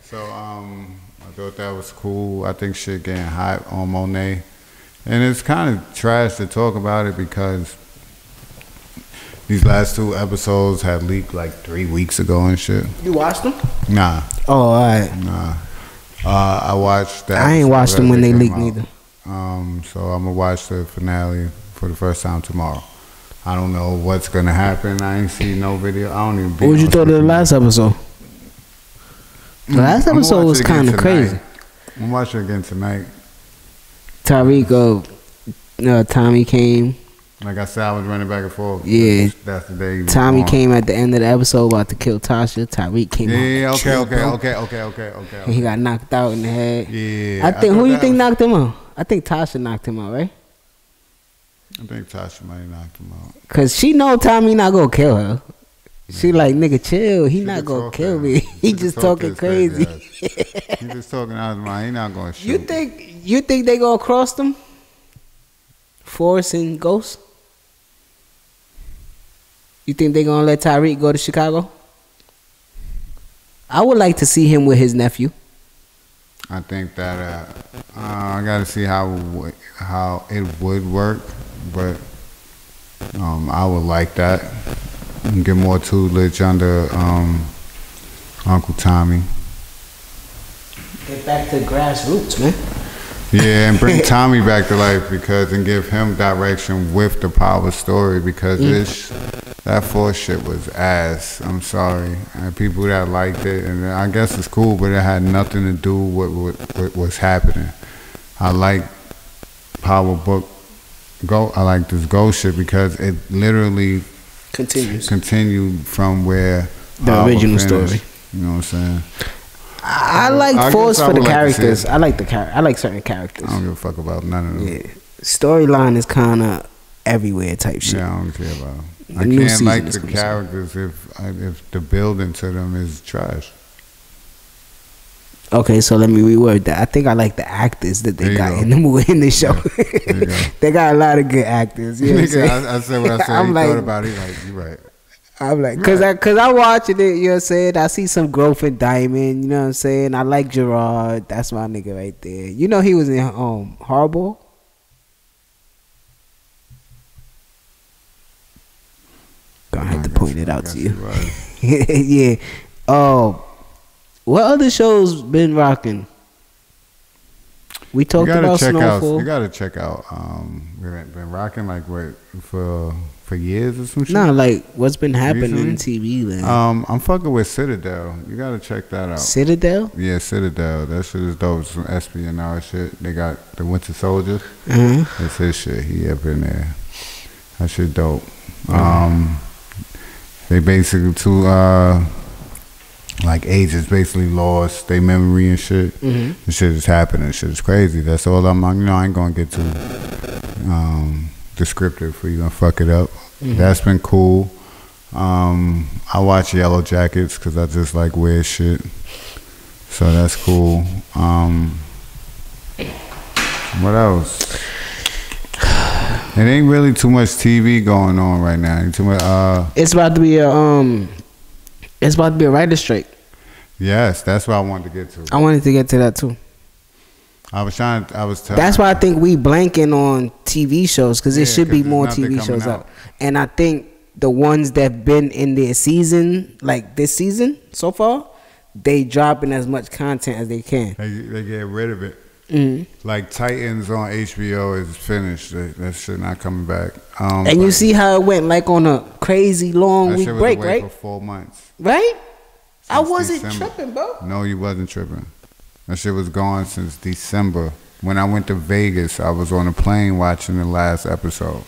Speaker 4: So I thought that was cool. I think shit getting hype on Monet. And it's kind of trash to talk about it because these last 2 episodes had leaked like 3 weeks ago and shit.
Speaker 3: You watched them?
Speaker 4: Nah.
Speaker 3: Oh, all right.
Speaker 4: Nah. I watched that.
Speaker 3: I ain't watched them when they leaked neither.
Speaker 4: So I'm gonna watch the finale for the first time tomorrow. I don't know what's gonna happen. I ain't seen no video. I don't even.
Speaker 3: What would you thought of the last episode? The last episode was kind of crazy.
Speaker 4: I'm watching it again tonight.
Speaker 3: Tariq, Tommy came.
Speaker 4: Like I said, I was running back and forth.
Speaker 3: Yeah,
Speaker 4: that's the day.
Speaker 3: Tommy came at the end of the episode about to kill Tasha. Tariq came.
Speaker 4: Yeah, okay.
Speaker 3: And he got knocked out in the head.
Speaker 4: Yeah,
Speaker 3: I think who you think knocked him out? I think Tasha knocked him out, right?
Speaker 4: I think Tasha might have knocked him out.
Speaker 3: Cause she know Tommy not gonna kill her. She like, nigga, chill. He not gonna kill me. He just talking crazy.
Speaker 4: He just talking out of his mind. He not gonna shoot.
Speaker 3: You think they gonna cross them? Forrest and Ghost? You think they gonna let Tariq go to Chicago? I would like to see him with his nephew.
Speaker 4: I think that I gotta see how it would work, but I would like that. And get more tutelage under Uncle Tommy.
Speaker 3: Get back to grassroots, man.
Speaker 4: Yeah, and bring Tommy back to life and give him direction with the power story because that Force shit was ass. I'm sorry. And people that liked it, and I guess it's cool, but it had nothing to do with what was happening. I like Power Book Go. I like this Ghost shit because it literally continued from where
Speaker 3: the original story.
Speaker 4: You know what I'm saying?
Speaker 3: I like Force for the characters. I like certain characters.
Speaker 4: I don't give a fuck about none of them.
Speaker 3: Yeah, storyline is kind of everywhere type shit.
Speaker 4: Yeah, I don't care about them. I can't like the characters if the building to them is trash.
Speaker 3: Okay, so let me reword that. I think I like the actors that they got in the movie, in the show. Yeah, they got a lot of good actors. You know what
Speaker 4: I said what I said. I'm thought about it. Like, you're right.
Speaker 3: I'm like, cause I watching it. You know what I'm saying? I see some growth in Diamond. You know what I'm saying? I like Gerard. That's my nigga right there. You know he was in Hardball. Gonna have to point it out to you. Right. Yeah. Oh, what other shows been rocking? We talked about Snowfall.
Speaker 4: You gotta check out. We've been rocking like what for years or some shit.
Speaker 3: Nah, like what's been happening
Speaker 4: recently?
Speaker 3: in TV land.
Speaker 4: I'm fucking with Citadel. You gotta check that out.
Speaker 3: Citadel?
Speaker 4: Yeah, Citadel. That shit is dope. Some espionage shit. They got the Winter Soldiers. That's his shit. He up in there. That shit dope. They basically two like agents basically lost their memory and shit. The shit is happening. Shit is crazy. That's all I'm. I ain't gonna get too descriptive for you gonna fuck it up. That's been cool. I watch Yellow Jackets because I just like weird shit. So that's cool. What else? It ain't really too much TV going on right now. Too much. It's about to be
Speaker 3: a writer's strike.
Speaker 4: Yes, that's what I wanted to get to.
Speaker 3: I wanted to get to that too. That's why I think we blanking on TV shows because there should be more TV shows out. And I think the ones that been in their season, like this season so far, they dropping as much content as they can.
Speaker 4: They get rid of it. Like Titans on HBO is finished. That shit not coming back.
Speaker 3: And you see how it went like on a crazy long week break, right?
Speaker 4: For 4 months.
Speaker 3: Right? I
Speaker 4: Since
Speaker 3: wasn't
Speaker 4: December.
Speaker 3: tripping, bro.
Speaker 4: No, you wasn't tripping. That shit was gone since December. When I went to Vegas, I was on a plane watching the last episode.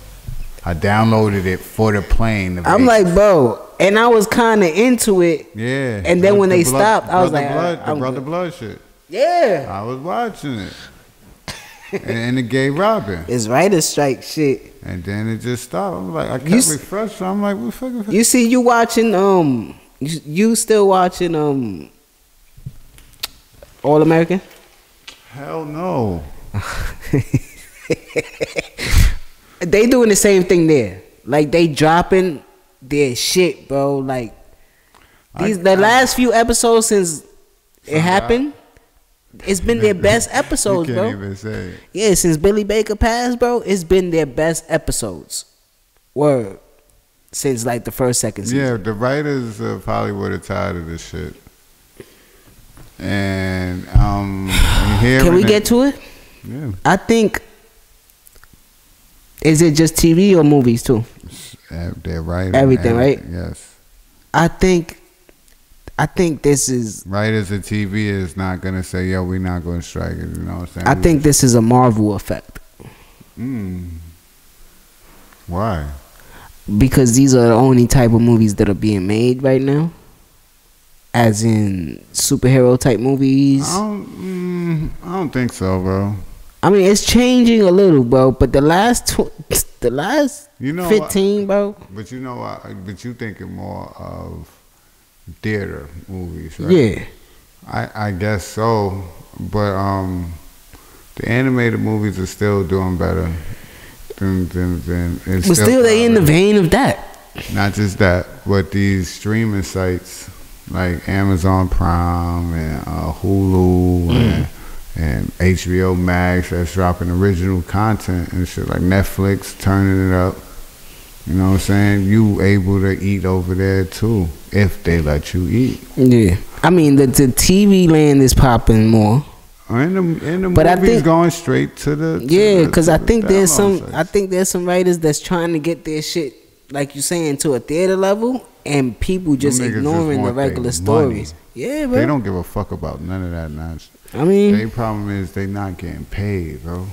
Speaker 4: I downloaded it for the plane.
Speaker 3: I'm like, bro, and I was kind of into it.
Speaker 4: Yeah.
Speaker 3: And then when they stopped, I was like,
Speaker 4: the Brother Blood shit.
Speaker 3: Yeah.
Speaker 4: I was watching it. and the Gay Robin.
Speaker 3: It's writer's strike shit.
Speaker 4: And then it just stopped. I'm like, I kept refreshing. I'm like, what fucking?
Speaker 3: You see, you watching you still watching All American?
Speaker 4: Hell no.
Speaker 3: They doing the same thing there. Like they dropping their shit, bro. Like the last few episodes since it happened, it's been their best episodes,
Speaker 4: you
Speaker 3: bro.
Speaker 4: can't even say it.
Speaker 3: Yeah, since Billy Baker passed, bro, it's been their best episodes. Word. Since like the first, second season.
Speaker 4: Yeah, the writers of Hollywood are tired of this shit. And
Speaker 3: can we get to it?
Speaker 4: Yeah.
Speaker 3: I think. Is it just TV or movies too?
Speaker 4: They're writing
Speaker 3: everything, right?
Speaker 4: Yes.
Speaker 3: I think this is
Speaker 4: writers of TV is not gonna say, "Yo, we're not gonna strike it." You know what I'm saying?
Speaker 3: I think this is a Marvel effect.
Speaker 4: Why?
Speaker 3: Because these are the only type of movies that are being made right now. As in superhero type movies.
Speaker 4: I don't think so, bro.
Speaker 3: I mean, it's changing a little, bro. But the last 15, bro.
Speaker 4: But you know what? But you thinking more of theater movies, right?
Speaker 3: Yeah.
Speaker 4: I guess so. But the animated movies are still doing better than but
Speaker 3: still they in the vein of that.
Speaker 4: Not just that, but these streaming sites like Amazon Prime and Hulu and HBO Max that's dropping original content and shit, like Netflix turning it up. You know what I'm saying? You able to eat over there too if they let you eat.
Speaker 3: Yeah, I mean the TV land is popping more.
Speaker 4: And the but movies going straight to the
Speaker 3: because I think there's some writers that's trying to get their shit, like you saying, to a theater level, and people just ignoring the regular stories. Yeah, bro.
Speaker 4: They don't give a fuck about none of that nonsense.
Speaker 3: I mean,
Speaker 4: their problem is they not getting paid, bro.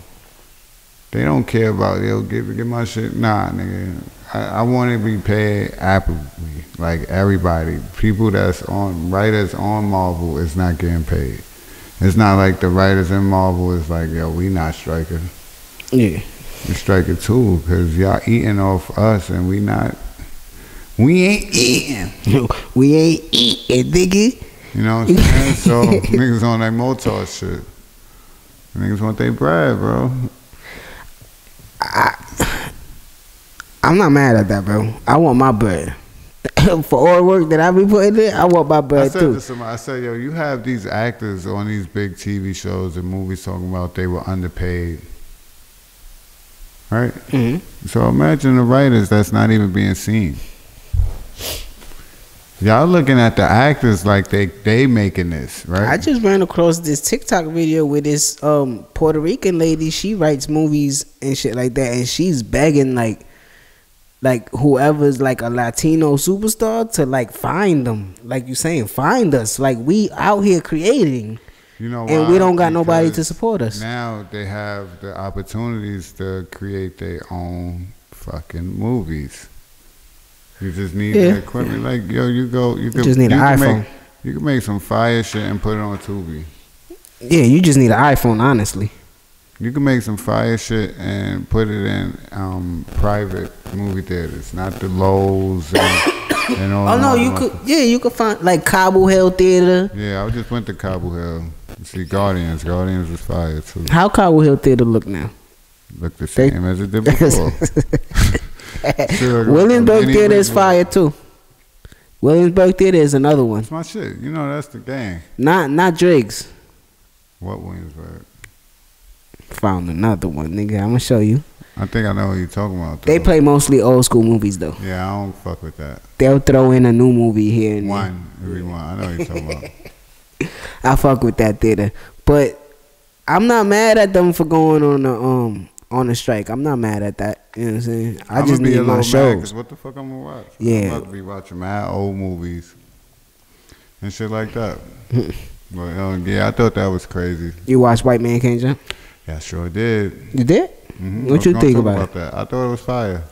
Speaker 4: They don't care about get my shit. Nah, nigga. I want to be paid adequately, like everybody. People that's on writers on Marvel is not getting paid. It's not like the writers in Marvel is like, yo, we not striking.
Speaker 3: Yeah.
Speaker 4: We striking too, because y'all eating off us and we ain't eating.
Speaker 3: We ain't eating, nigga.
Speaker 4: You know what I'm saying? So niggas on that Motar shit. Niggas want their bread, bro.
Speaker 3: I'm not mad at that, bro. I want my bread. For all the work that I be putting in, I want my bread too.
Speaker 4: I said, yo, you have these actors on these big TV shows and movies talking about they were underpaid. Right? So imagine the writers that's not even being seen. Y'all looking at the actors like they making this, right?
Speaker 3: I just ran across this TikTok video with this Puerto Rican lady. She writes movies and shit like that, and she's begging like whoever's like a Latino superstar to like find them. Like you saying, find us. Like we out here creating.
Speaker 4: You know,
Speaker 3: and we don't got nobody to support us.
Speaker 4: Now they have the opportunities to create their own fucking movies. You just need the equipment. Like, yo, you
Speaker 3: just need an iPhone.
Speaker 4: You can make some fire shit and put it on Tubi.
Speaker 3: Yeah, you just need an iPhone, honestly.
Speaker 4: You can make some fire shit and put it in private movie theaters, not the Lowe's and all.
Speaker 3: Oh no, you could. Yeah, you could find like Cabo Hill Theater.
Speaker 4: Yeah, I just went to Cabo Hill. See Guardians. Guardians was fire too.
Speaker 3: How Cabo Hill Theater look now?
Speaker 4: Look the same as it did before.
Speaker 3: Williamsburg Theater is fire too. Williamsburg Theater is another one.
Speaker 4: That's my shit. You know that's the gang.
Speaker 3: Not Driggs.
Speaker 4: What Williamsburg?
Speaker 3: Found another one, nigga. I'm gonna show you.
Speaker 4: I think I know what you're talking about. Though.
Speaker 3: They play mostly old school movies though.
Speaker 4: Yeah, I don't fuck with that.
Speaker 3: They'll throw in a new movie here and
Speaker 4: every one. I know what you're talking about.
Speaker 3: I fuck with that theater, but I'm not mad at them for going on the strike. I'm not mad at that. You know what I'm saying? I just need my shows.
Speaker 4: What the fuck I'm gonna watch?
Speaker 3: Yeah,
Speaker 4: I'm about to be watching mad old movies and shit like that. But yeah, I thought that was crazy.
Speaker 3: You watched White Man Can't Jump?
Speaker 4: Yeah, sure did.
Speaker 3: You did?
Speaker 4: Mm-hmm.
Speaker 3: What you think about it?
Speaker 4: That? I thought it was fire.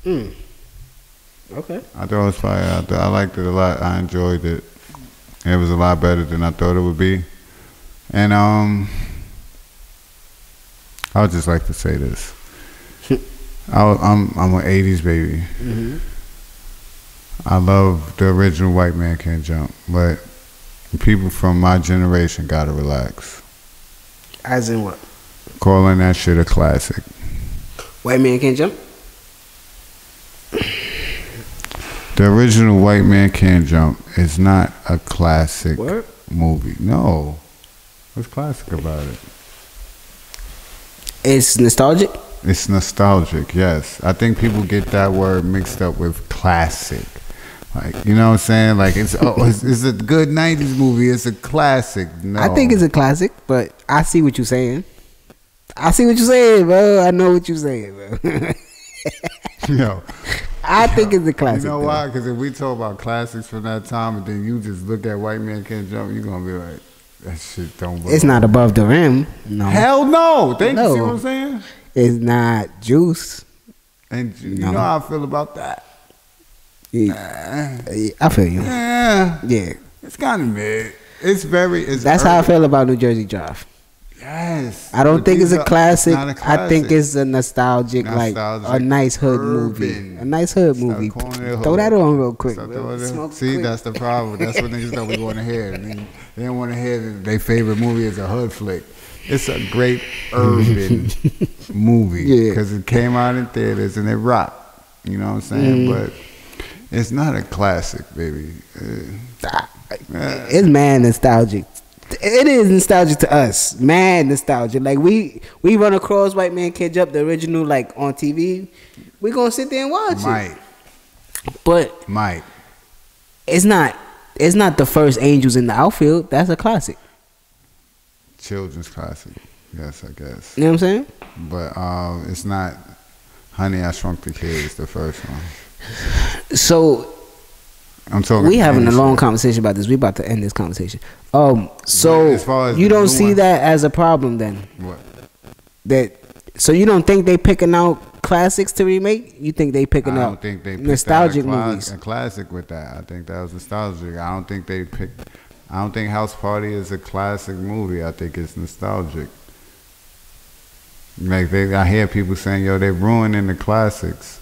Speaker 3: Okay.
Speaker 4: I thought it was fire. I liked it a lot. I enjoyed it. It was a lot better than I thought it would be. And I would just like to say this. I'm an 80s baby. Mm-hmm. I love the original White Man Can't Jump, but people from my generation gotta relax.
Speaker 3: As in what?
Speaker 4: Calling that shit a classic.
Speaker 3: White Man Can't Jump?
Speaker 4: The original White Man Can't Jump is not a classic movie. No. What's classic about it?
Speaker 3: It's nostalgic?
Speaker 4: It's nostalgic, yes. I think people get that word mixed up with classic. Like, you know what I'm saying? Like, it's a good 90s movie. It's a classic. No.
Speaker 3: I think it's a classic, but I see what you're saying. I see what you're saying, bro. I know what you're saying, bro.
Speaker 4: Yo.
Speaker 3: I think it's a classic.
Speaker 4: You know why? Because if we talk about classics from that time and then you just look at White Man Can't Jump, you're going to be like, that shit don't work.
Speaker 3: It's not above the rim. No.
Speaker 4: Hell no. You see what I'm saying?
Speaker 3: It's not Juice.
Speaker 4: And you know how I feel about that.
Speaker 3: Yeah. I feel you. Yeah.
Speaker 4: It's kind of mid. That's
Speaker 3: how I feel about New Jersey Drive.
Speaker 4: Yes.
Speaker 3: I don't think it's a classic. I think it's a nostalgic, like a nice hood movie. A nice hood movie. Throw that on real quick.
Speaker 4: See, that's the problem. That's what niggas don't want to hear. They don't want to hear that their favorite movie is a hood flick. It's a great urban movie because it came out in theaters and it rocked. You know what I'm saying? But it's not a classic, baby.
Speaker 3: It's mad nostalgic. It is nostalgic to us. Mad nostalgic. Like we run across White Man Can't Jump, the original, like on TV. We gonna sit there and watch it. But it's not the first Angels in the Outfield. That's a classic.
Speaker 4: Children's classic. Yes, I guess.
Speaker 3: You know what I'm saying?
Speaker 4: But it's not Honey, I Shrunk the Kids, the first one.
Speaker 3: So
Speaker 4: I'm talking.
Speaker 3: We having a long conversation about this. We about to end this conversation. So as far as you don't see that as a problem then? What? So you don't think they picking out classics to remake? You think they picking out? I don't think they picked nostalgic movies.
Speaker 4: A classic with that. I think that was nostalgic. I don't think they picked. I don't think House Party is a classic movie. I think it's nostalgic. Like I hear people saying, "Yo, they ruining the classics."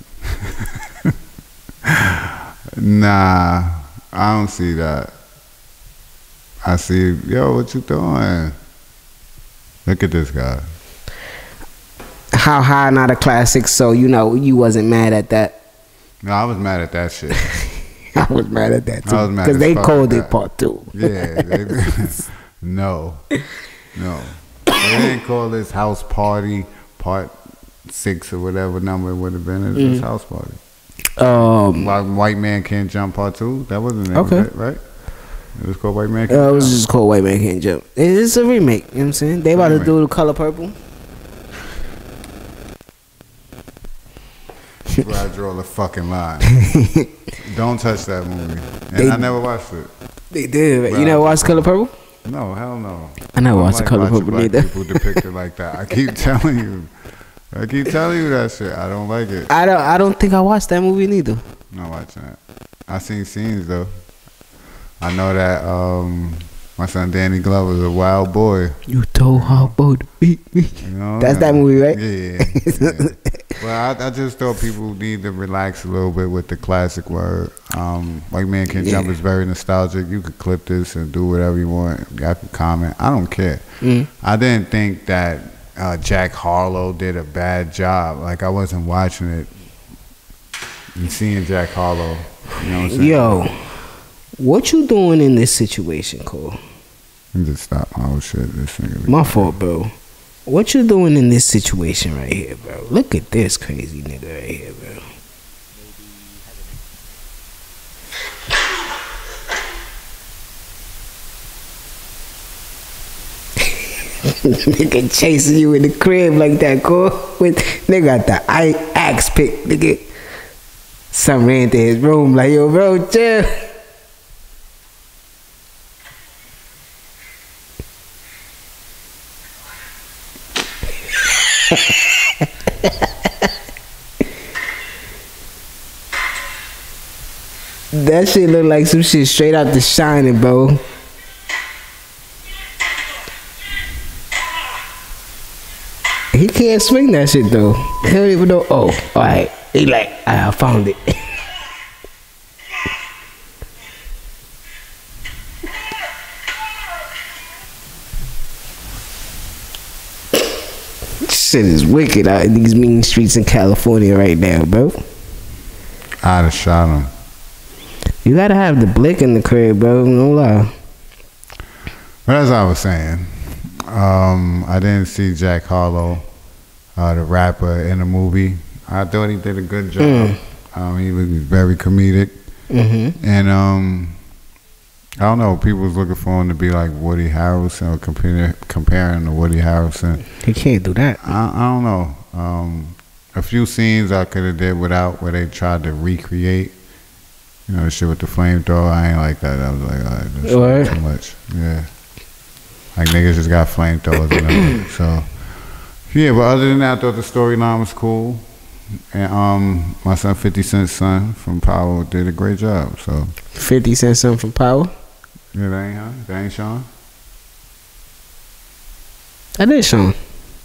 Speaker 4: Nah, I don't see that. I see, yo, what you doing? Look at this guy.
Speaker 3: How High not a classic, so you wasn't mad at that.
Speaker 4: No, I was mad at that shit.
Speaker 3: I was mad at that too. Because they called it part 2.
Speaker 4: Yeah. No. They didn't call this House Party part 6 or whatever number it would have been. It was House Party. White Man Can't Jump Part 2. That wasn't the name of it, right? It was called White Man Can't Jump.
Speaker 3: It was just called White Man Can't Jump. It's a remake. You know what I'm saying? They about to do The Color Purple.
Speaker 4: That's where I draw the fucking line. Don't touch that movie. And I never watched it.
Speaker 3: They did. Right? You never watched Color Purple?
Speaker 4: No, hell no.
Speaker 3: I never watched The Color Purple either.
Speaker 4: People depicted like that. I keep telling you that shit. I don't like it.
Speaker 3: I don't think I watched that movie neither.
Speaker 4: I'm not watching it. I seen scenes though. I know that my son Danny Glover is a wild boy.
Speaker 3: You told Harpo to beat me.
Speaker 4: You know,
Speaker 3: that's that movie, right?
Speaker 4: Yeah. Well, I just thought people need to relax a little bit with the classic word. White Man Can't Jump is very nostalgic. You could clip this and do whatever you want. I could comment. I don't care. I didn't think that Jack Harlow did a bad job. Like, I wasn't watching it and seeing Jack Harlow. You know what I'm saying?
Speaker 3: Yo, what you doing in this situation, Cole?
Speaker 4: You just stop my whole shit. This nigga.
Speaker 3: My fault, bro. What you doing in this situation right here, bro? Look at this crazy nigga right here, bro. Nigga chasing you in the crib like that, Cole. Nigga got the axe pick, nigga. Some ran to his room like, yo, bro, chill. That shit look like some shit straight out The Shining, bro. He can't swing that shit though. He don't even know. Oh, alright. He like, I found it. Shit is wicked out in these mean streets in California right now, bro.
Speaker 4: I'd have shot him.
Speaker 3: You gotta have the blick in the crib, bro. No lie.
Speaker 4: But as I was saying, I didn't see Jack Harlow, the rapper, in the movie. I thought he did a good job. He was very comedic. And I don't know, people was looking for him to be like Woody Harrelson or comparing to Woody Harrelson.
Speaker 3: He can't do that.
Speaker 4: I don't know. A few scenes I could have did without, where they tried to recreate. You know, the shit with the flamethrower. I ain't like that. I was like, all right, that's too much. Yeah. Like, niggas just got flamethrowers and everything. So, yeah, but other than that, I thought the storyline was cool. And my son, 50 Cent's son from Power, did a great job. So
Speaker 3: 50 Cent's son from Power?
Speaker 4: Yeah, that ain't Sean?
Speaker 3: That is Sean.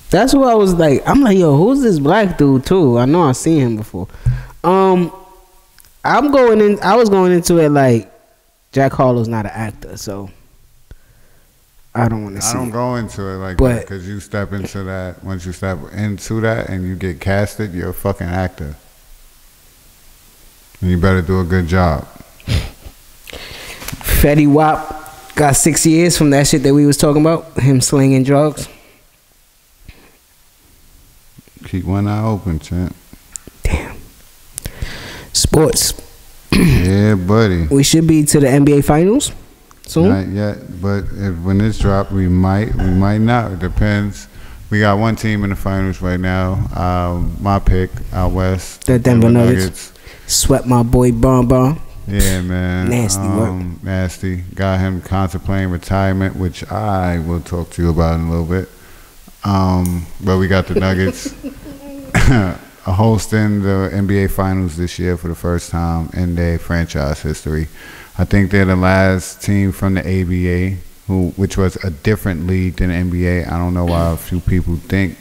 Speaker 3: That's what I was like. I'm like, yo, who's this black dude too? I know I've seen him before. I was going into it like Jack Harlow's not an actor, so I don't want to see.
Speaker 4: I don't go into it like that, because you step into that. Once you step into that and you get casted, you're a fucking actor, and you better do a good job.
Speaker 3: Fetty Wap got 6 years from that shit that we was talking about, him slinging drugs.
Speaker 4: Keep one eye open, champ.
Speaker 3: Damn. Sports.
Speaker 4: Yeah, buddy.
Speaker 3: We should be to the NBA Finals soon.
Speaker 4: Not yet, but when this drop, we might not. It depends. We got one team in the finals right now. My pick out west.
Speaker 3: The Denver Nuggets. Swept my boy Bon.
Speaker 4: Yeah, man.
Speaker 3: Nasty work.
Speaker 4: Nasty. Got him contemplating retirement, which I will talk to you about in a little bit. But we got the Nuggets hosting the NBA Finals this year for the first time in their franchise history. I think they're the last team from the ABA, which was a different league than the NBA. I don't know why a few people think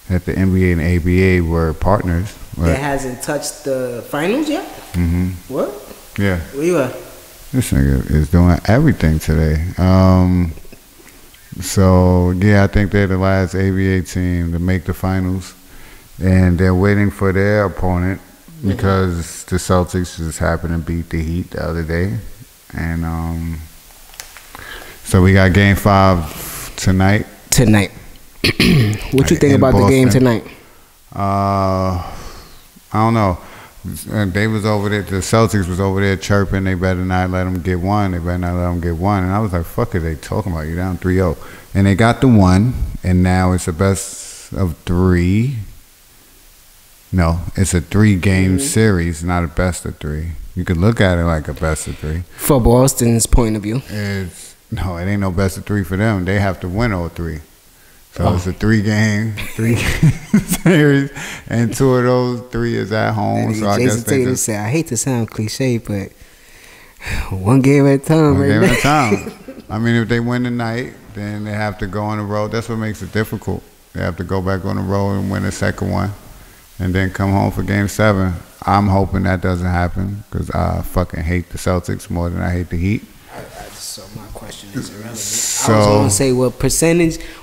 Speaker 4: that the NBA and ABA were partners.
Speaker 3: That hasn't touched the finals yet? Mm-hmm. What?
Speaker 4: Yeah.
Speaker 3: Where you at?
Speaker 4: This nigga is doing everything today. So, yeah, I think they're the last ABA team to make the finals. And they're waiting for their opponent because the Celtics just happened to beat the Heat the other day. And so we got Game 5 tonight. What you think about the game tonight?
Speaker 3: I
Speaker 4: don't know. And they was over there. The Celtics was over there chirping. They better not let them get one. They better not let them get one. And I was like, "Fuck it, they talking about you down 3-0." And they got the one. And now it's a best of 3. No, it's a 3-game series, not a best of 3. You could look at it like a best of 3.
Speaker 3: For Boston's point of view,
Speaker 4: No, it ain't no best of 3 for them. They have to win all 3. So it's a 3-game series, and 2 of those 3 is at home. So I guess they just
Speaker 3: say, I hate to sound cliche, but one game at a time.
Speaker 4: One game at a time. I mean, if they win tonight, then they have to go on the road. That's what makes it difficult. They have to go back on the road and win the second one, and then come home for Game 7. I'm hoping that doesn't happen because I fucking hate the Celtics more than I hate the Heat.
Speaker 3: So my question is irrelevant. I was going to say,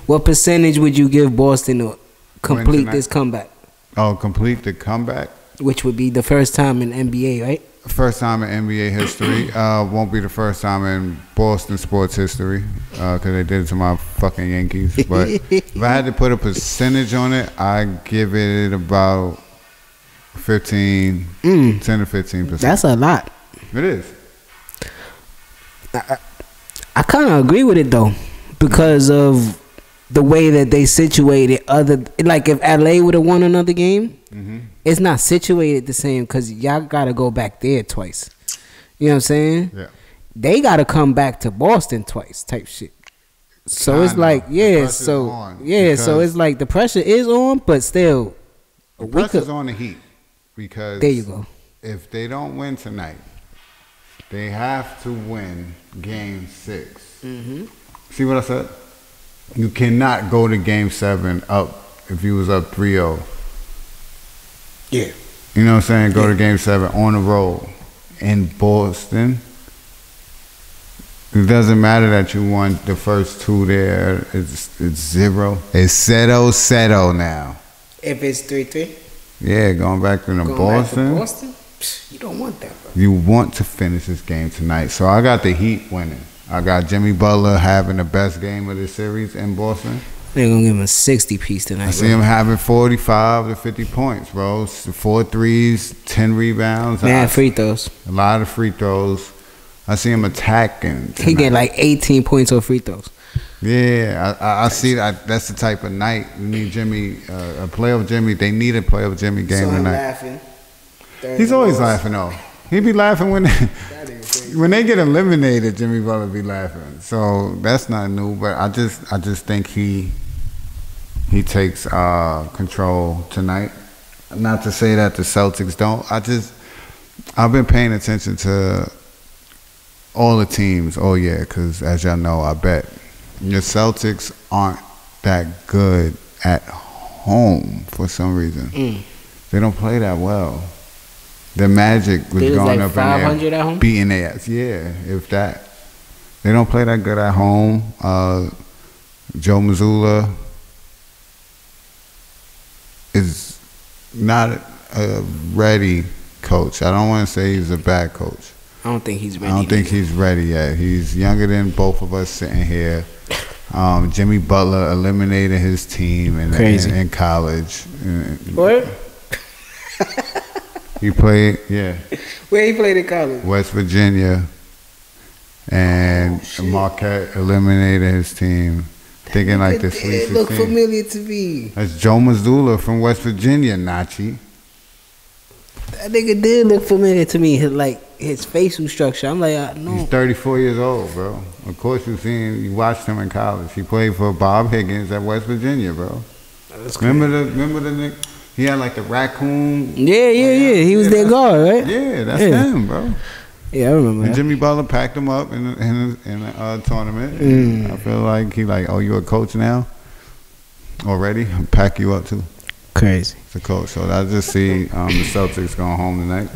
Speaker 3: what percentage would you give Boston to complete this comeback?
Speaker 4: Oh, complete the comeback?
Speaker 3: Which would be the first time in NBA, right?
Speaker 4: First time in NBA history. Won't be the first time in Boston sports history because they did it to my fucking Yankees. But if I had to put a percentage on it, I'd give it about 10 to 15%.
Speaker 3: That's a lot.
Speaker 4: It is.
Speaker 3: I kind of agree with it though, because of the way that they situated. Like if LA would have won another game, it's not situated the same because y'all gotta go back there twice. You know what I'm saying?
Speaker 4: Yeah.
Speaker 3: They gotta come back to Boston twice, type shit. So it's like, so it's like the pressure is on, but still,
Speaker 4: the pressure's on the Heat because
Speaker 3: there you go.
Speaker 4: If they don't win tonight, they have to win Game 6. See what I said? You cannot go to Game 7 up if you was up 3-0.
Speaker 3: Yeah.
Speaker 4: You know what I'm saying? Go to Game 7 on the road in Boston. It doesn't matter that you won the first 2 there. It's 0. It's 0-0 now.
Speaker 3: If it's 3-3?
Speaker 4: Yeah, going back to Boston.
Speaker 3: You don't want that, bro.
Speaker 4: You want to finish this game tonight. So I got the Heat winning. I got Jimmy Butler having the best game of the series in Boston.
Speaker 3: They're going to give him a 60-piece tonight.
Speaker 4: I see him having 45 to 50 points, bro. 4 threes, 10 rebounds.
Speaker 3: Man, free throws.
Speaker 4: A lot of free throws. I see him attacking tonight.
Speaker 3: He get like 18 points on free throws.
Speaker 4: Yeah, I see that. That's the type of night you need Jimmy, a playoff Jimmy. They need a playoff Jimmy game tonight.
Speaker 3: Laughing.
Speaker 4: He's always laughing though. He be laughing when they get eliminated. Jimmy Butler be laughing. So that's not new. But I just think he takes control tonight. Not to say that the Celtics don't. I've been paying attention to all the teams all year because as y'all know, I bet the Celtics aren't that good at home for some reason. They don't play that well. The Magic was going
Speaker 3: like
Speaker 4: up in there
Speaker 3: at home?
Speaker 4: beating their ass. Yeah, if that. They don't play that good at home. Joe Mazzulla is not a ready coach. I don't want to say he's a bad coach.
Speaker 3: I don't think he's ready.
Speaker 4: I don't think he's ready yet. He's younger than both of us sitting here. Jimmy Butler eliminated his team in college.
Speaker 3: What?
Speaker 4: He played, yeah.
Speaker 3: Where he played in college?
Speaker 4: West Virginia. And Marquette eliminated his team. Thinking like the Sweet 16.
Speaker 3: It looked familiar to me.
Speaker 4: That's Joe Mazzulla from West Virginia, Nachi.
Speaker 3: That nigga did look familiar to me. His facial structure. I'm like, I know.
Speaker 4: He's 34 years old, bro. Of course you watched him in college. He played for Bob Higgins at West Virginia, bro. Remember the nigga? He had like the raccoon.
Speaker 3: Yeah. He was their guard, right?
Speaker 4: Yeah, that's him, bro.
Speaker 3: Yeah, I remember.
Speaker 4: And Jimmy Butler packed him up in a tournament. I feel like he oh, you a coach now? Already? I'll pack you up too.
Speaker 3: Crazy.
Speaker 4: It's a coach. So I just see the Celtics going home tonight.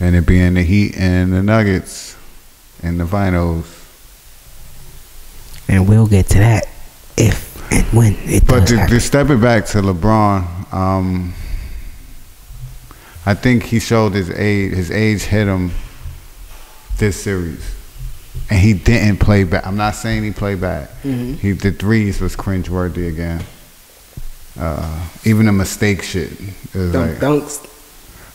Speaker 4: And it being the Heat and the Nuggets in the finals.
Speaker 3: And we'll get to that if and when it does happen. But
Speaker 4: to step it back to LeBron, I think he showed his age. His age hit him this series. And he didn't play bad. I'm not saying he played bad. The threes was cringeworthy again. Even the mistake shit. It was
Speaker 3: dunks.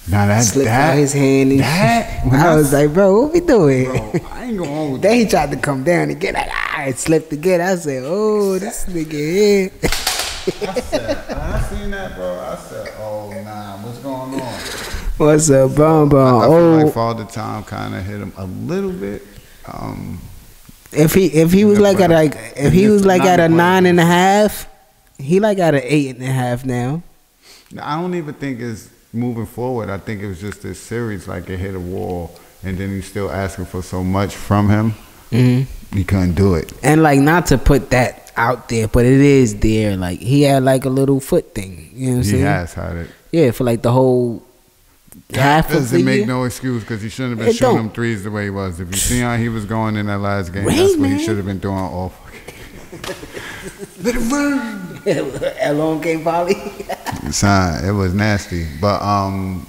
Speaker 4: Nah, that
Speaker 3: slipped out his hand and shit. I was like, bro, what we doing?
Speaker 4: Bro, I ain't going on with
Speaker 3: Then he tried to come down and get it. It slipped again. I said, oh, this nigga here.
Speaker 4: I said, I seen that, bro. I said, oh, nah, what's going on?
Speaker 3: What's up, bro?
Speaker 4: I feel like Father Time kind of hit him a little bit.
Speaker 3: If he was like at a 9.5, he like at an 8.5 now.
Speaker 4: I don't even think it's moving forward. I think it was just this series, like it hit a wall, and then he's still asking for so much from him. Mm-hmm. He couldn't do it.
Speaker 3: And like, not to put that out there, but it is there. Like, he had like a little foot thing. You know what I'm saying?
Speaker 4: He has had it.
Speaker 3: Yeah, for like the whole half of the
Speaker 4: doesn't make
Speaker 3: year.
Speaker 4: No excuse, because he shouldn't have been shooting them threes the way he was. If you see how he was going in that last game, that's what he should have been doing all fucking. Let it run.
Speaker 3: Alone came volley.
Speaker 4: It was nasty, but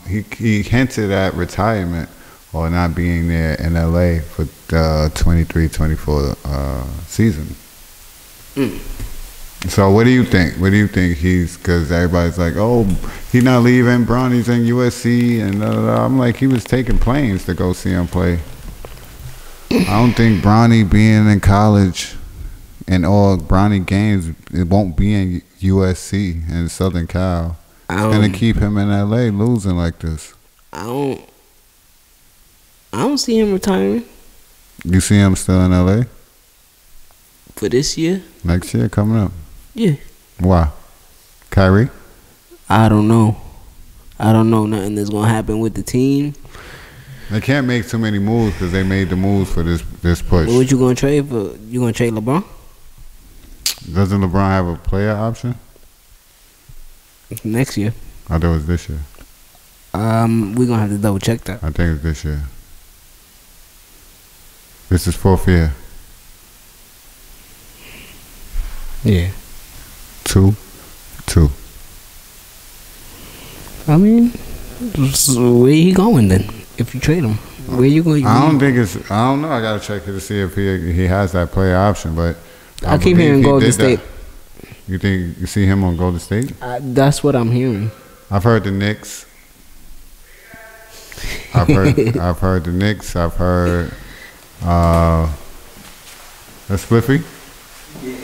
Speaker 4: he hinted at retirement or not being there in LA for the 23-24 season. So what do you think? What do you think because everybody's like, oh, he's not leaving, Bronny's in USC, and I'm like, he was taking planes to go see him play. I don't think Bronny being in college and all Bronny games, it won't be in USC and Southern Cal. It's gonna keep him in LA losing like this.
Speaker 3: I don't see him retiring.
Speaker 4: You see him still in LA?
Speaker 3: For this year?
Speaker 4: Next year coming up?
Speaker 3: Yeah.
Speaker 4: Why? Kyrie?
Speaker 3: I don't know. I don't know nothing that's gonna happen with the team.
Speaker 4: They can't make too many moves because they made the moves for this push.
Speaker 3: What you gonna trade for? You gonna trade LeBron?
Speaker 4: Doesn't LeBron have a player option?
Speaker 3: Next year.
Speaker 4: I thought it was this year.
Speaker 3: We're gonna have to double check that.
Speaker 4: I think it's this year. This is 4th year.
Speaker 3: Yeah.
Speaker 4: 2.
Speaker 3: I mean, so where he going then? If you trade him, where you going?
Speaker 4: I don't know. I gotta check it to see if he has that player option. But
Speaker 3: I keep hearing Golden State.
Speaker 4: You think you see him on Golden State?
Speaker 3: That's what I'm hearing.
Speaker 4: I've heard the Knicks. I've heard the Knicks. I've heard the Spliffy.
Speaker 3: Yeah.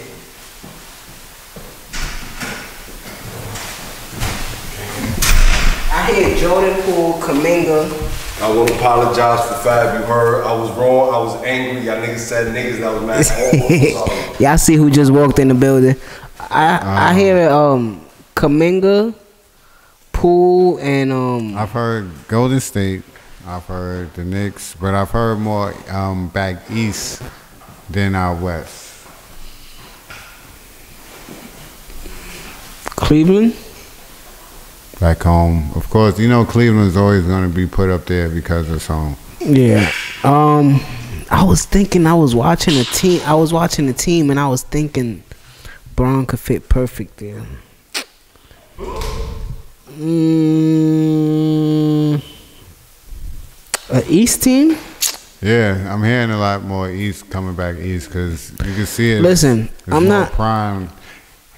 Speaker 3: I hear Jordan Poole, Kuminga.
Speaker 5: I want to apologize for Fab. You heard I was wrong. I was angry. Y'all niggas said niggas that was mad.
Speaker 3: Y'all see who just walked in the building? I hear Kuminga, Poole, and
Speaker 4: I've heard Golden State. I've heard the Knicks, but I've heard more back east than out west.
Speaker 3: Cleveland.
Speaker 4: Back home, of course, you know Cleveland's always going to be put up there because it's home.
Speaker 3: Yeah. I was thinking, I was watching the team, and I was thinking Braun could fit perfect there. An East team?
Speaker 4: Yeah, I'm hearing a lot more East coming back East because you can see it.
Speaker 3: Listen, I'm not
Speaker 4: prime.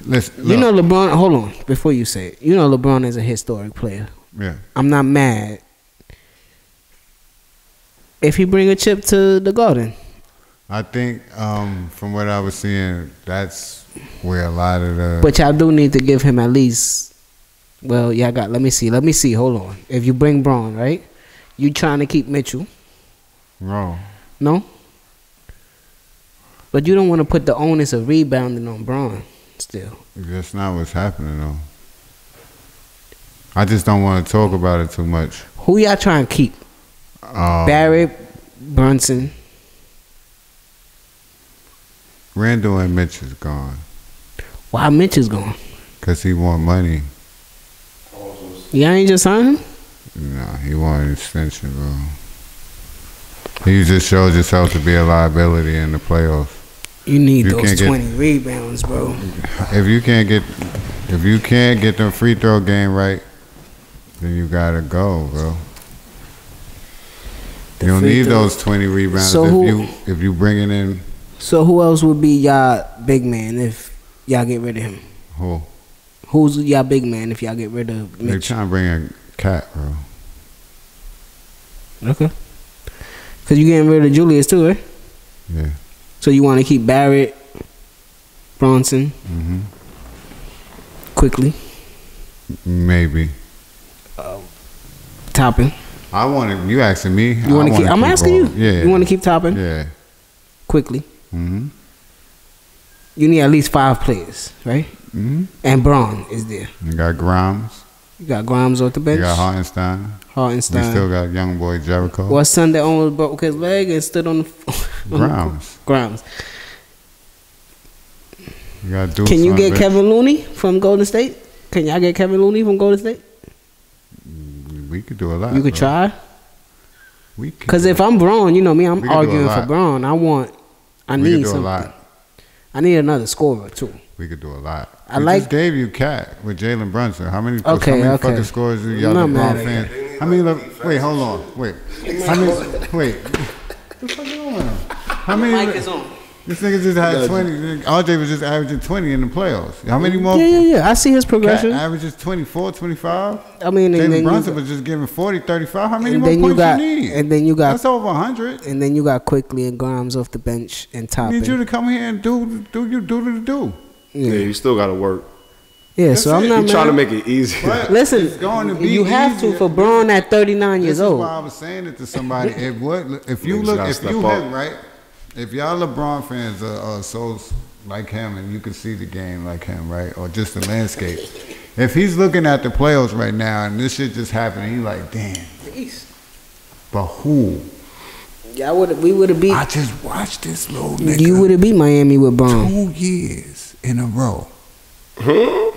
Speaker 4: Listen,
Speaker 3: you know LeBron. Hold on, before you say it, you know LeBron is a historic player.
Speaker 4: Yeah,
Speaker 3: I'm not mad if he bring a chip to the Garden.
Speaker 4: I think from what I was seeing, that's where a lot of the.
Speaker 3: But y'all do need to give him at least. Well, y'all got. Let me see. Hold on. If you bring Braun, right? You trying to keep Mitchell? No. But you don't want to put the onus of rebounding on Braun. Still,
Speaker 4: that's not what's happening though. I just don't want to talk about it too much.
Speaker 3: Who y'all trying to keep? Barrett, Brunson.
Speaker 4: Randall and Mitch is gone. Why
Speaker 3: Mitch is gone?
Speaker 4: Cause he want money.
Speaker 3: Y'all ain't just signed him?
Speaker 4: No, he want an extension, bro. You just showed yourself to be a liability in the playoffs.
Speaker 3: You need those 20 rebounds, bro.
Speaker 4: If you can't get the free throw game right, then you gotta go, bro. You don't need those 20 rebounds if you bring it in.
Speaker 3: So who else would be y'all big man if y'all get rid of him?
Speaker 4: Who?
Speaker 3: Who's y'all big man if y'all get rid of Mitch?
Speaker 4: They trying to bring a Cat, bro.
Speaker 3: Okay. Cause you getting rid of Julius too, right?
Speaker 4: Yeah.
Speaker 3: So you want to keep Barrett, Bronson, quickly.
Speaker 4: Maybe.
Speaker 3: Toppin.
Speaker 4: I want to. You asking me?
Speaker 3: You want to keep? I'm asking you.
Speaker 4: Yeah.
Speaker 3: You want to keep Toppin?
Speaker 4: Yeah.
Speaker 3: Quickly.
Speaker 4: Mm-hmm.
Speaker 3: You need at least 5 players, right?
Speaker 4: Mm-hmm.
Speaker 3: And Braun is there.
Speaker 4: You got Grimes.
Speaker 3: You got Grimes off the bench.
Speaker 4: You got Hartenstein. We still got young boy Jericho.
Speaker 3: Well, Sunday almost broke his leg and stood on the
Speaker 4: Grimes. You got Deuce.
Speaker 3: Can you get Kevin Looney from Golden State? Can y'all get Kevin Looney from Golden State?
Speaker 4: We could do a lot.
Speaker 3: You could try.
Speaker 4: We could.
Speaker 3: Because if I'm Braun, you know me, I'm arguing for Braun. I need something. I need another scorer too.
Speaker 4: We could do a lot.
Speaker 3: I
Speaker 4: just gave you Cat with Jalen Brunson. How many fucking scores do y'all
Speaker 3: Not
Speaker 4: LeBron fans? How many? Wait, hold on. Wait. How many? Wait. What the fuck going on? How many?
Speaker 3: Mic is on.
Speaker 4: This nigga just had 20. RJ was just averaging 20 in the playoffs. How many more?
Speaker 3: Yeah. I see his progression.
Speaker 4: Cat averages 24, 25.
Speaker 3: I mean,
Speaker 4: Jalen Brunson was just giving 40, 35. How many more points you need?
Speaker 3: And then you got
Speaker 4: that's over 100.
Speaker 3: And then you got Quickly and Grimes off the bench and Toppin.
Speaker 4: I need you to come here and do.
Speaker 5: Yeah, you still got to work.
Speaker 3: Yeah, so I'm not
Speaker 5: trying to make it easy.
Speaker 3: Listen,
Speaker 4: it's going to be
Speaker 3: you have
Speaker 4: easier.
Speaker 3: to for Braun at 39 years old.
Speaker 4: This is why I was saying it to somebody. If you him, right? If y'all LeBron fans are so like him and you can see the game like him, right? Or just the landscape. If he's looking at the playoffs right now and this shit just happened, he's like, damn. But who?
Speaker 3: Yeah, we would have beat.
Speaker 4: I just watched this little nigga.
Speaker 3: You would have beat Miami with Braun
Speaker 4: 2 years in a row.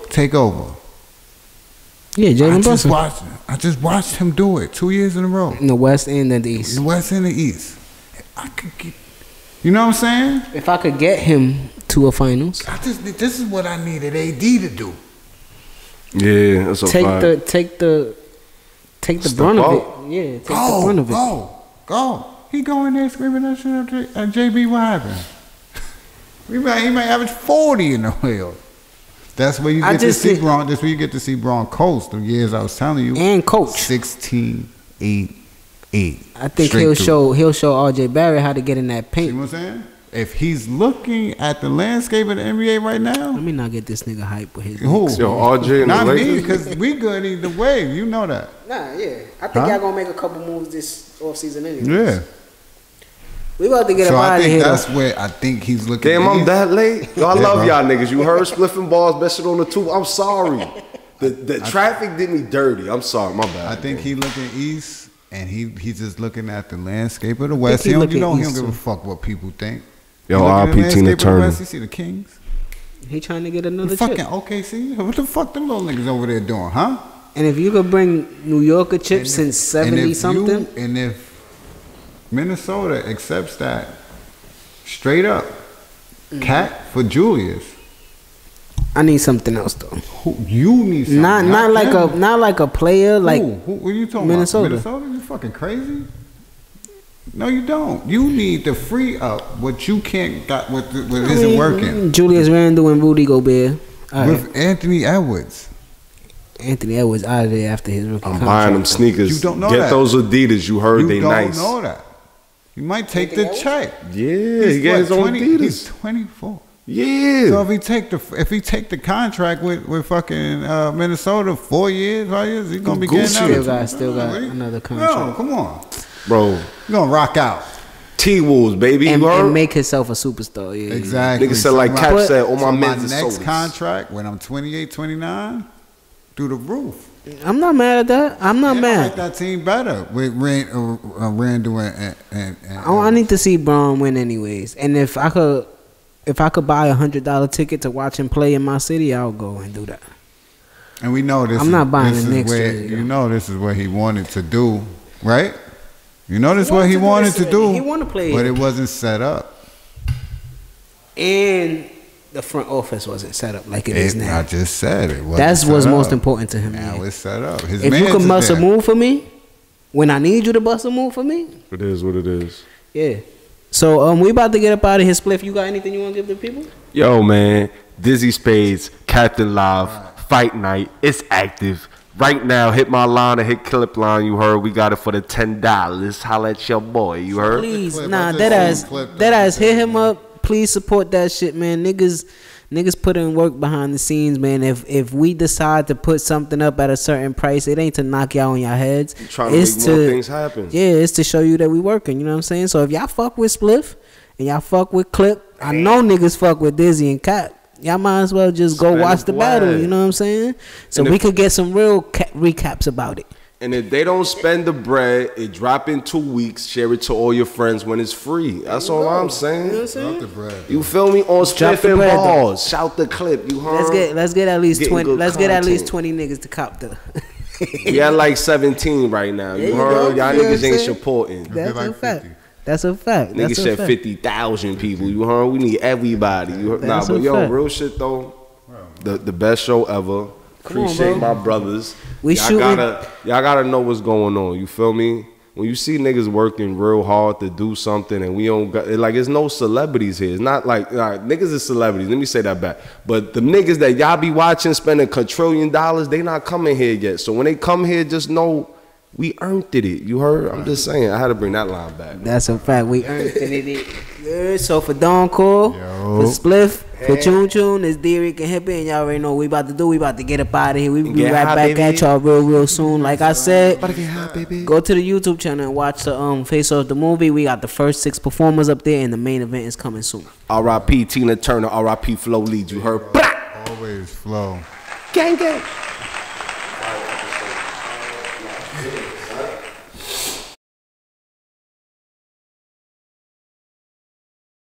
Speaker 4: Take over.
Speaker 3: Yeah, Jalen Brunson.
Speaker 4: I just watched him do it 2 years in a row.
Speaker 3: In the West and the East.
Speaker 4: The West and the East. I could get. You know what I'm saying?
Speaker 3: If I could get him to a finals,
Speaker 4: this is what I needed AD to do.
Speaker 5: Yeah, that's a
Speaker 3: take
Speaker 5: fact.
Speaker 3: the brunt of it. Yeah, take the brunt of it.
Speaker 4: Go. He go in there screaming that shit at JB. What happened? He might average 40 in the wheel. That's where you get to see Braun. That's where you get to see Braun coach. The years I was telling you.
Speaker 3: And coach
Speaker 4: 16, 8.
Speaker 3: I think he'll show RJ Barrett how to get in that paint.
Speaker 4: See what I'm saying? If he's looking at the landscape of the NBA right now,
Speaker 3: let me not get this nigga hype with his.
Speaker 4: Who?
Speaker 5: Yo, RJ and
Speaker 4: not
Speaker 5: the
Speaker 4: me, because we good either way. You know that.
Speaker 3: Nah, yeah. I think y'all gonna make a couple moves this offseason anyway.
Speaker 4: Yeah.
Speaker 3: We about to get
Speaker 4: so
Speaker 3: up out of here.
Speaker 4: That's where I think he's looking.
Speaker 5: Damn, I'm that late. Yo, I love y'all niggas. You heard Spliff and Balls, best shit on the tube. I'm sorry. The traffic did me dirty. I'm sorry, my bad.
Speaker 4: I think he looking east. And he's just looking at the landscape of the West. He don't give a fuck what people think.
Speaker 5: Yo, R.I.P. Tina Turner.
Speaker 4: You see the Kings?
Speaker 3: He trying to get another
Speaker 4: fucking
Speaker 3: chip.
Speaker 4: OKC? What the fuck them little niggas over there doing, huh?
Speaker 3: And if you could bring New York a chip since 70-something.
Speaker 4: And if Minnesota accepts that straight up, Cat for Julius.
Speaker 3: I need something else though.
Speaker 4: You need something.
Speaker 3: Not like a player like.
Speaker 4: Who are you talking
Speaker 3: Minnesota.
Speaker 4: about? Minnesota? You fucking crazy? No, you don't. You need to free up what you can't got what isn't working.
Speaker 3: Julius Randle and Rudy Gobert.
Speaker 4: With Anthony Edwards.
Speaker 3: Anthony Edwards out of there after his rookie contract.
Speaker 5: Buying them sneakers.
Speaker 4: You don't know
Speaker 5: Get
Speaker 4: that.
Speaker 5: those Adidas. You heard they nice.
Speaker 4: You don't know that. You might take the check.
Speaker 5: Yeah, he got his own Adidas.
Speaker 4: He's 24.
Speaker 5: Yeah.
Speaker 4: So if he take the contract with fucking Minnesota 4 years, 5 years, he's gonna be getting out.
Speaker 3: Still got another contract.
Speaker 4: No, come on,
Speaker 5: bro.
Speaker 4: You gonna rock out.
Speaker 5: T-Wolves, baby.
Speaker 3: And make himself a superstar. Yeah,
Speaker 4: exactly.
Speaker 5: Nigga said like Cap said, all my men's
Speaker 4: my next contract when I'm 28, 29, through the roof.
Speaker 3: I'm not mad at that. I'm not mad.
Speaker 4: I like that team better with Randall and
Speaker 3: I need to see Braun win anyways. And if I could buy $100 ticket to watch him play in my city, I'll go and do that.
Speaker 4: And we know this.
Speaker 3: I'm not buying the Knicks.
Speaker 4: You know this is what he wanted to do, right? You know this is what he wanted to do.
Speaker 3: He wanted to play,
Speaker 4: but it wasn't set up.
Speaker 3: And the front office wasn't set up like it is now.
Speaker 4: I just said it.
Speaker 3: That's what's most important to him.
Speaker 4: Now it's set up.
Speaker 3: If you can bust a move for me, when I need you to bust a move for me,
Speaker 5: it is what it is.
Speaker 3: Yeah. So we about to get up out of here, Spliff. You got anything you want to give the people?
Speaker 5: Yo, man, Dizzy Spades, Captain Live, Fight Night. It's active. Right now, hit my line and hit clip line. You heard? We got it for the $10. Holla at your boy. You heard?
Speaker 3: Please, nah, that ass. Hit him up. Please support that shit, man. Niggas put in work behind the scenes, man. If we decide to put something up at a certain price, it ain't to knock y'all on your heads.
Speaker 5: Trying to make more things happen.
Speaker 3: Yeah, it's to show you that we working. You know what I'm saying? So if y'all fuck with Spliff and y'all fuck with Clip, I know niggas fuck with Dizzy and Cap. Y'all might as well just go watch the battle. You know what I'm saying? So we could get some real recaps about it.
Speaker 5: And if they don't spend the bread, it drop in 2 weeks. Share it to all your friends when it's free. That's all I'm saying.
Speaker 3: You know what I'm saying?
Speaker 4: The bread.
Speaker 5: You feel me? On Spliff and Balls. Shout the clip. You heard?
Speaker 3: Let's get at least 20. Let's get at least 20 niggas to cop the.
Speaker 5: We at like 17 right now. You heard? Y'all niggas ain't supporting.
Speaker 3: That's
Speaker 4: like
Speaker 3: a fact.
Speaker 4: 50.
Speaker 3: That's a fact.
Speaker 5: Niggas said 50,000 people. You heard? We need everybody. You heard? Nah, but yo, real shit though. The best show ever. Appreciate my brothers. Y'all gotta know what's going on. You feel me? When you see niggas working real hard to do something and we don't got like, it's no celebrities here. It's not like niggas is celebrities. Let me say that back. But the niggas that y'all be watching spending $1 trillion, they not coming here yet. So when they come here, just know we earned it. You heard? I'm just saying. I had to bring that line back.
Speaker 3: That's a fact. We earned it. Yeah, so for Don Cole, for Spliff, for Chun Chun, it's D-Rick and Hippie, and y'all already know what we about to do. We about to get up out of here. We be right back at y'all real soon. Like I said, go to the YouTube channel and watch the FaceOff the movie. We got the first 6 performers up there, and the main event is coming soon.
Speaker 5: R.I.P. Tina Turner, R.I.P. Flow Leads. You heard?
Speaker 4: Always flow.
Speaker 5: Gang gang.